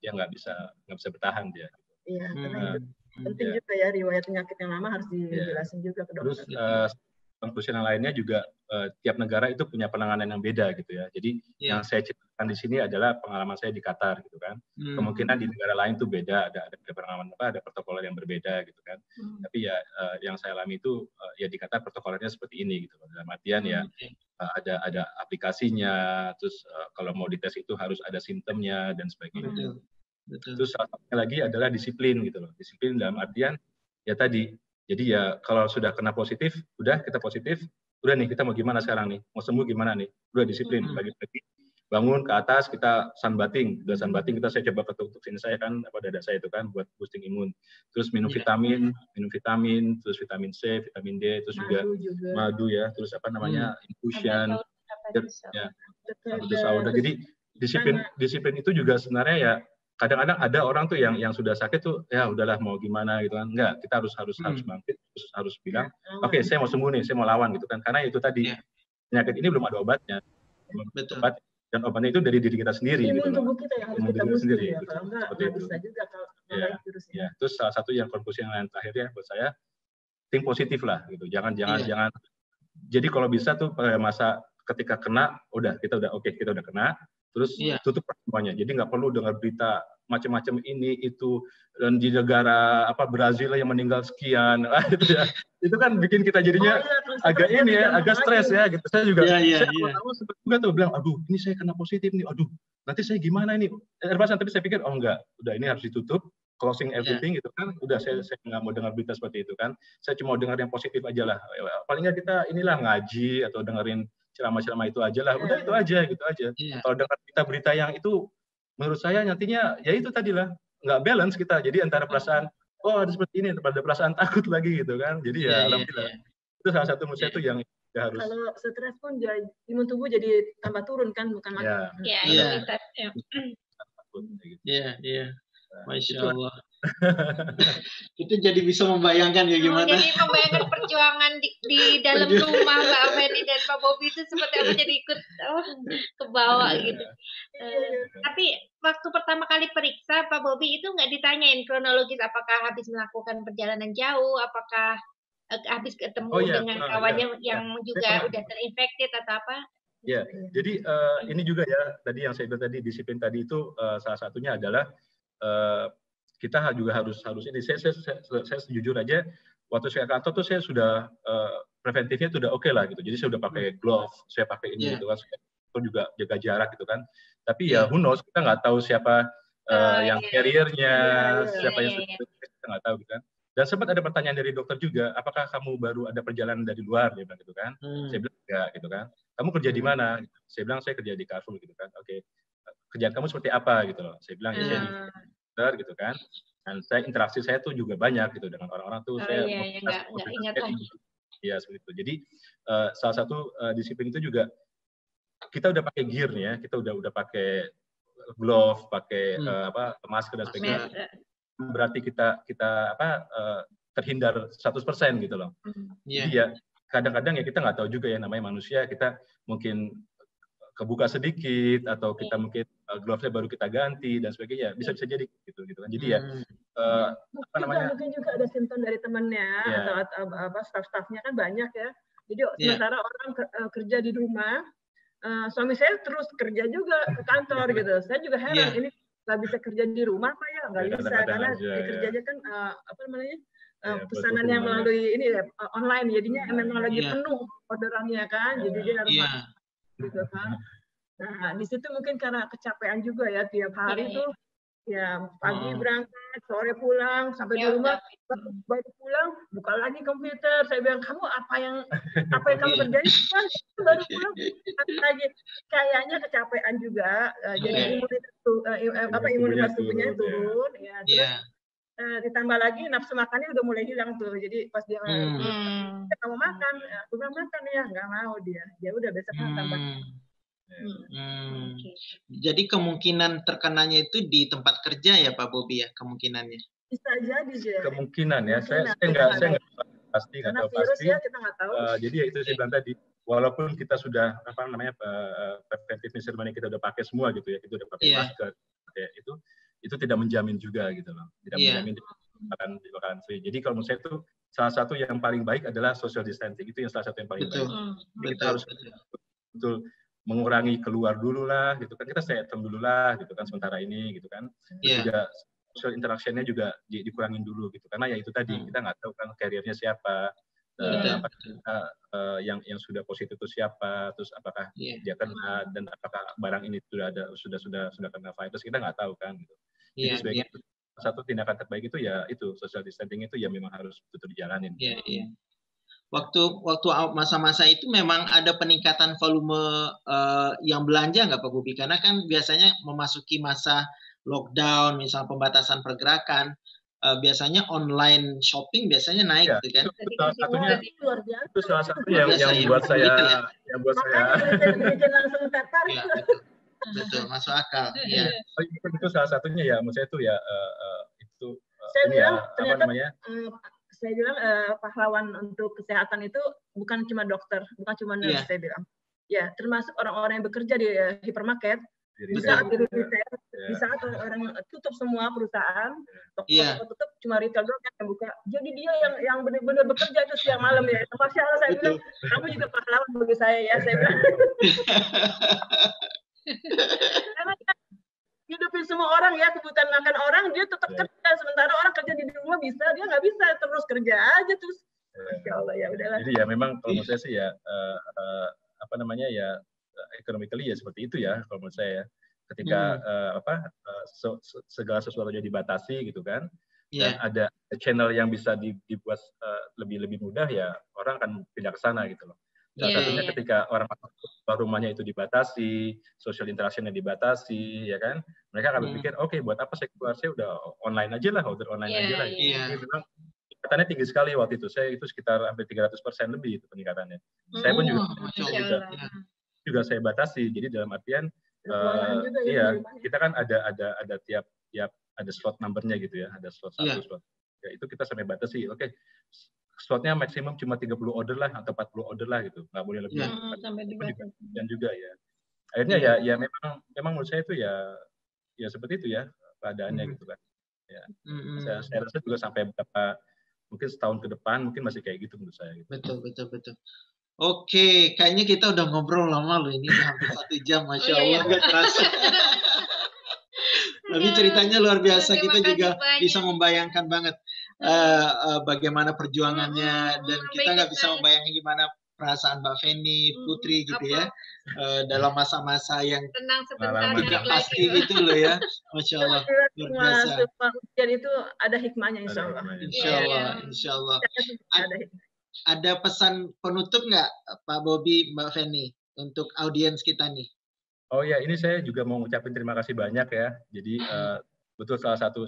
Speaker 3: nggak bisa bertahan dia.
Speaker 2: Iya, karena itu penting juga ya, riwayat penyakit yang lama harus dijelasin juga ke dokter.
Speaker 3: Terus konklusi yang lainnya juga tiap negara itu punya penanganan yang beda gitu ya. Jadi yang saya ceritakan di sini adalah pengalaman saya di Qatar gitu kan. Kemungkinan di negara lain tuh beda, ada pengalaman ada protokol yang berbeda gitu kan. Tapi ya yang saya alami itu ya di Qatar protokolnya seperti ini gitu. Dalam artian ya ada aplikasinya, terus kalau mau dites itu harus ada simptomnya dan sebagainya. Terus salah satunya lagi adalah disiplin gitu loh. Disiplin dalam artian ya tadi. Jadi ya kalau sudah kena positif, udah kita positif, udah nih kita mau gimana sekarang nih? Mau sembuh gimana nih? Udah disiplin. Pagi-pagi bangun ke atas kita sunbathing. Udah sunbathing saya coba ketuk sini saya kan dada saya itu kan buat boosting imun. Terus minum vitamin, terus vitamin C, vitamin D, terus juga madu ya, terus infusion. Ya. Jadi disiplin itu juga sebenarnya ya kadang-kadang ada orang tuh yang sudah sakit tuh ya udahlah mau gimana gitu kan. Enggak, kita harus bangkit, harus bilang oke, saya mau sembuh nih, saya mau lawan gitu kan. Karena itu tadi penyakit ini belum ada obatnya. Obat, dan obatnya itu dari diri kita sendiri
Speaker 2: imun
Speaker 3: gitu.
Speaker 2: Tubuh kita yang harus kita boosting ya.
Speaker 3: Gitu.
Speaker 2: Kalau enggak bisa juga kalau virus ini.
Speaker 3: Ya, terus salah satu yang konklusi yang terakhir ya buat saya, think positif lah gitu. Jangan jadi kalau bisa tuh pada masa ketika kena udah kita udah kena, terus tutup semuanya. Jadi nggak perlu dengar berita macam-macam ini itu, dan di negara Brazil yang meninggal sekian itu ya. Itu kan bikin kita jadinya agak stres ya gitu. Saya juga sempat juga tuh bilang aduh ini saya kena positif nih, aduh nanti saya gimana ini. Tapi saya pikir oh enggak, udah ini harus ditutup, closing everything gitu kan. Udah saya nggak mau dengar berita seperti itu kan. Saya cuma mau dengar yang positif aja lah. Paling nggak kita ngaji atau dengerin ceramah-ceramah itu aja lah. Udah itu aja gitu aja. Kalau dengar berita yang itu menurut saya nantinya ya itu tadi lah, nggak balance kita. Jadi antara perasaan ada seperti ini, ada perasaan takut lagi gitu kan. Jadi alhamdulillah. Itu salah satu menurut saya itu yang harus.
Speaker 2: Kalau stres pun imun tubuh jadi tambah turun kan, bukan makin.
Speaker 1: Iya. Masya Allah. Itu jadi bisa membayangkan ya gimana.
Speaker 4: Jadi membayangkan perjuangan di dalam rumah Mbak Afeni dan Pak Bobi itu seperti apa, jadi ikut ke bawah gitu. Tapi waktu pertama kali periksa Pak Bobi itu nggak ditanyain kronologis apakah habis melakukan perjalanan jauh, apakah habis ketemu
Speaker 3: iya,
Speaker 4: dengan kawannya
Speaker 3: ya.
Speaker 4: yang juga udah terinfekted atau apa?
Speaker 3: Ya, jadi ini juga ya tadi yang saya bilang tadi disiplin tadi itu salah satunya adalah kita juga harus ini. Saya jujur aja waktu saya kantor tuh saya sudah preventifnya sudah oke lah gitu. Jadi saya sudah pakai glove, saya pakai ini gitu kan. Saya juga jaga jarak gitu kan. Tapi ya who knows, kita nggak tahu siapa yang carrier-nya, siapa yang kita nggak tahu gitu kan. Dan sempat ada pertanyaan dari dokter juga, apakah kamu baru ada perjalanan dari luar, dia bilang gitu kan. Saya bilang enggak gitu kan. Kamu kerja di mana? Saya bilang saya kerja di Carrefour gitu kan. Oke. Kerjaan kamu seperti apa gitu loh. Saya bilang ya saya di dokter gitu kan. Dan interaksi saya tuh juga banyak gitu dengan orang-orang tuh. Saya
Speaker 4: nggak ingat lagi.
Speaker 3: Ya seperti itu. Jadi salah satu disiplin itu juga kita udah pakai gear nih ya. Kita udah pakai glove, pakai masker dan sebagainya. Berarti kita terhindar 100% gitu loh. Jadi ya kadang-kadang ya kita nggak tahu juga ya, namanya manusia, kita mungkin kebuka sedikit atau kita mungkin glove-nya baru kita ganti dan sebagainya, bisa jadi gitu kan. Jadi ya
Speaker 2: mungkin juga ada simptom dari temannya atau staff-staffnya kan banyak ya. Jadi sementara orang kerja di rumah, suami saya terus kerja juga ke kantor gitu. Saya juga heran ini nggak bisa kerja di rumah apa ya? Nggak bisa karena kerjanya kan pesanan yang melalui ini online, jadinya memang lagi penuh orderannya kan, jadi dia harus gitu kan. Nah di situ mungkin karena kecapean juga ya, tiap hari tuh ya pagi berangkat, sore pulang, sampai di rumah baru pulang buka lagi komputer. Saya bilang, kamu apa yang kamu kerjain kan baru pulang lagi, kayaknya kecapean juga. Jadi imunitas tubuhnya turun ya. Terus ditambah lagi nafsu makannya udah mulai hilang tuh. Jadi pas dia kamu makan, aku bilang makan ya, nggak mau dia udah besoknya tambah.
Speaker 1: Jadi kemungkinan terkenanya itu di tempat kerja ya Pak Bobi ya, kemungkinannya?
Speaker 2: Bisa jadi ya.
Speaker 3: Kemungkinan ya, saya nggak pasti, nggak tahu pasti.
Speaker 2: Ya, kita nggak tahu.
Speaker 3: Jadi ya itu saya bilang tadi, walaupun kita sudah preventive measure kita udah pakai semua gitu ya, kita udah pakai masker, ya, itu tidak menjamin juga gitu loh, tidak menjamin akan free. Jadi kalau menurut saya itu salah satu yang paling baik adalah social distancing, itu yang salah satu yang paling baik. Kita harus betul mengurangi keluar dulu lah gitu kan, kita stay at home dulu lah gitu kan sementara ini gitu kan. Terus juga social interaction-nya juga dikurangin dulu gitu, karena ya itu tadi kita nggak tahu kan carrier-nya siapa, yang sudah positif itu siapa, terus apakah dia kena dan apakah barang ini sudah kena virus, kita nggak tahu kan gitu. Jadi sebagai satu tindakan terbaik itu ya itu social distancing itu ya memang harus betul dijalanin.
Speaker 1: Waktu masa-masa itu memang ada peningkatan volume yang belanja nggak Pak Bobi? Karena kan biasanya memasuki masa lockdown, misalnya pembatasan pergerakan, biasanya online shopping biasanya naik, gitu kan?
Speaker 3: Itu salah satunya yang buat saya
Speaker 1: betul, masuk akal. Ya.
Speaker 3: Itu salah satunya ya, menurut saya itu ya itu
Speaker 2: saya bilang, apa namanya? Saya bilang pahlawan untuk kesehatan itu bukan cuma dokter, bukan cuma nurse, saya bilang. Ya, termasuk orang-orang yang bekerja di hipermarket, di saat di retail, di saat orang tutup semua perusahaan, toko tutup, cuma retail doang yang buka. Jadi dia yang benar-benar bekerja itu siang malam ya. Masya Allah, saya bilang, kamu juga pahlawan bagi saya ya, saya bilang. Karena hidupin semua orang ya, kebutuhan makan orang, dia tetap kerja, sementara orang kerja di rumah bisa, dia nggak bisa terus kerja aja terus. Masya Allah, ya udahlah.
Speaker 3: Jadi ya memang kalau menurut saya sih ya economically ya seperti itu ya kalau menurut saya, ketika segala sesuatunya dibatasi gitu kan, dan ada channel yang bisa dibuat lebih mudah, ya orang akan pindah ke sana gitu loh. Salah satunya ketika orang rumahnya itu dibatasi, social interaction-nya dibatasi, ya kan? Mereka akan berpikir, oke, buat apa saya keluar? Saya udah online aja lah, order online aja lah. Jadi memang peningkatannya tinggi sekali waktu itu. Saya itu sekitar hampir 300% lebih itu peningkatannya. Saya pun juga saya batasi. Jadi dalam artian, kita kan ada tiap ada slot number-nya gitu ya, ada slot 1, slot. Ya, itu kita sampai batasi. Oke. Slotnya maksimum cuma 30 order lah atau 40 order lah gitu, nggak boleh lebih. Dan juga ya, akhirnya ya memang menurut saya itu ya seperti itu ya keadaannya gitu kan. Ya. Saya rasa juga sampai mungkin setahun ke depan mungkin masih kayak gitu menurut saya. Gitu.
Speaker 1: Betul. Oke, kayaknya kita udah ngobrol lama loh ini udah hampir 1 jam, Masya Allah, nggak terasa. Tapi ceritanya luar biasa, kita juga bisa membayangkan banget bagaimana perjuangannya, dan kita nggak bisa membayangkan gimana perasaan Mbak Feni, Putri gitu ya, dalam masa-masa yang
Speaker 4: tenang sebentar
Speaker 1: tidak pasti gitu loh ya, Masya Allah, luar biasa.
Speaker 2: Ujian itu ada hikmahnya, Insya Allah.
Speaker 1: Insya Allah. Ada pesan penutup nggak Pak Bobi, Mbak Feni untuk audiens kita nih?
Speaker 3: Oh ya, ini saya juga mau ngucapin terima kasih banyak ya. Jadi betul salah satu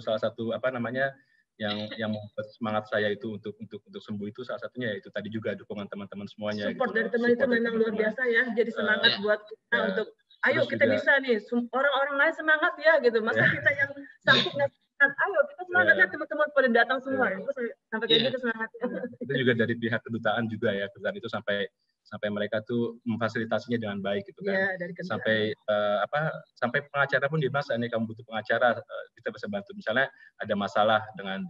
Speaker 3: apa namanya yang membuat semangat saya itu untuk sembuh itu salah satunya yaitu tadi juga dukungan teman-teman semuanya.
Speaker 2: Support
Speaker 3: gitu.
Speaker 2: dari teman itu memang luar biasa ya. Jadi semangat buat kita untuk ayo kita juga, bisa nih. Orang-orang lain semangat ya gitu. Masa kita yang sakit nggak semangat? Ayo kita semangatnya teman-teman pada datang semua. Sampai kayak gitu semangatnya.
Speaker 3: Itu juga dari pihak kedutaan juga ya. Kedutaan itu sampai mereka tuh memfasilitasinya dengan baik gitu kan. Sampai sampai pengacara pun dibilang ini kamu butuh pengacara, kita bisa bantu. Misalnya ada masalah dengan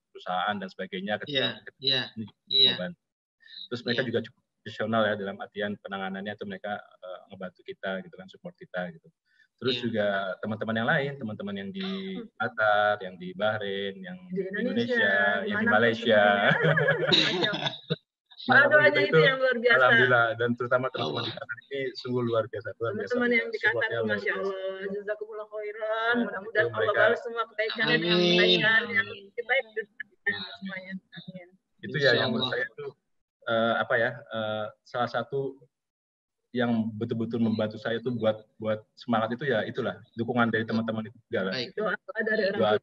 Speaker 3: perusahaan dan sebagainya ketika membantu. Terus mereka juga cukup profesional ya dalam artian penanganannya, tuh mereka ngebantu kita gitu kan, support kita gitu. Terus juga teman-teman yang lain, teman-teman yang di Qatar, yang di Bahrain, yang di Indonesia, yang di Malaysia.
Speaker 2: Doanya itu yang luar biasa.
Speaker 3: Alhamdulillah, dan terutama teman-teman di Qatar ini sungguh luar biasa.
Speaker 2: Teman-teman yang di Qatar itu Masya Allah, jazakumullah khairan. Mudah-mudahan Allah balas semua kebaikannya dengan kebaikan yang lebih baik semuanya. Amin.
Speaker 3: Itu ya yang menurut saya itu salah satu yang betul-betul membantu saya itu buat semangat itu ya itulah dukungan dari teman-teman itu juga lah.
Speaker 2: Doa dari
Speaker 3: orang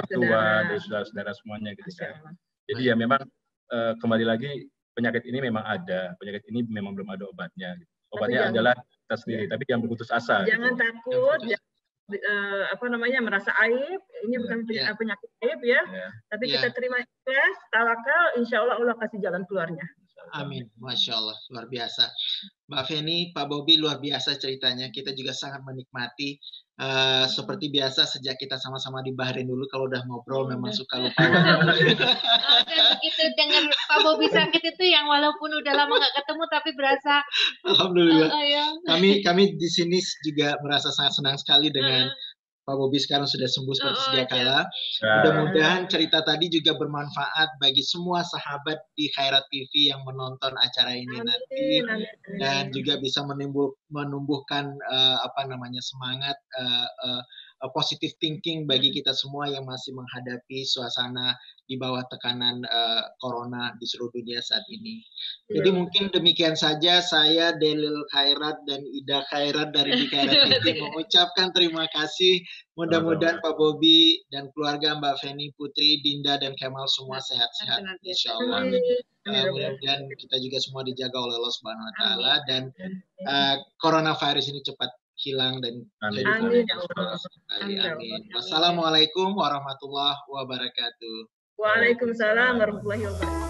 Speaker 3: tua, dari saudara-saudara semuanya gitu kan. Jadi ya memang kembali lagi penyakit ini memang ada, penyakit ini memang belum ada obatnya. Obatnya adalah kita sendiri, tapi jangan berputus asa.
Speaker 2: Jangan takut, merasa aib. Ini bukan penyakit aib ya, tapi kita terima ikhlas, tawakal, insya Allah Allah kasih jalan keluarnya.
Speaker 1: Amin, Masya Allah, luar biasa. Mbak Feni, Pak Bobi, luar biasa ceritanya. Kita juga sangat menikmati. Seperti biasa, sejak kita sama-sama di Bahrain dulu, kalau udah ngobrol memang suka lupa.
Speaker 4: Dan begitu dengar Pak Bobi sakit itu, yang walaupun udah lama nggak ketemu, tapi berasa.
Speaker 1: Alhamdulillah. Kami di sini juga merasa sangat senang sekali dengan Pak Bobi sekarang sudah sembuh seperti sedia kala. Mudah-mudahan cerita tadi juga bermanfaat bagi semua sahabat di Khairat TV yang menonton acara ini nanti, dan juga bisa menumbuhkan semangat positive thinking bagi kita semua yang masih menghadapi suasana di bawah tekanan corona di seluruh dunia saat ini. Jadi mungkin demikian saja, saya Delil Khairat dan Ida Khairat dari di Khairat TV mengucapkan terima kasih. Mudah-mudahan Pak Bobi dan keluarga Mbak Feni, Putri, Dinda, dan Kemal semua sehat-sehat, insya Allah. Mudah-mudahan kita juga semua dijaga oleh Allah Subhanahu Wa Taala, dan coronavirus ini cepat hilang dan
Speaker 2: amin.
Speaker 1: Amin. Wassalamualaikum warahmatullahi wabarakatuh.
Speaker 2: Waalaikumsalam warahmatullahi wabarakatuh.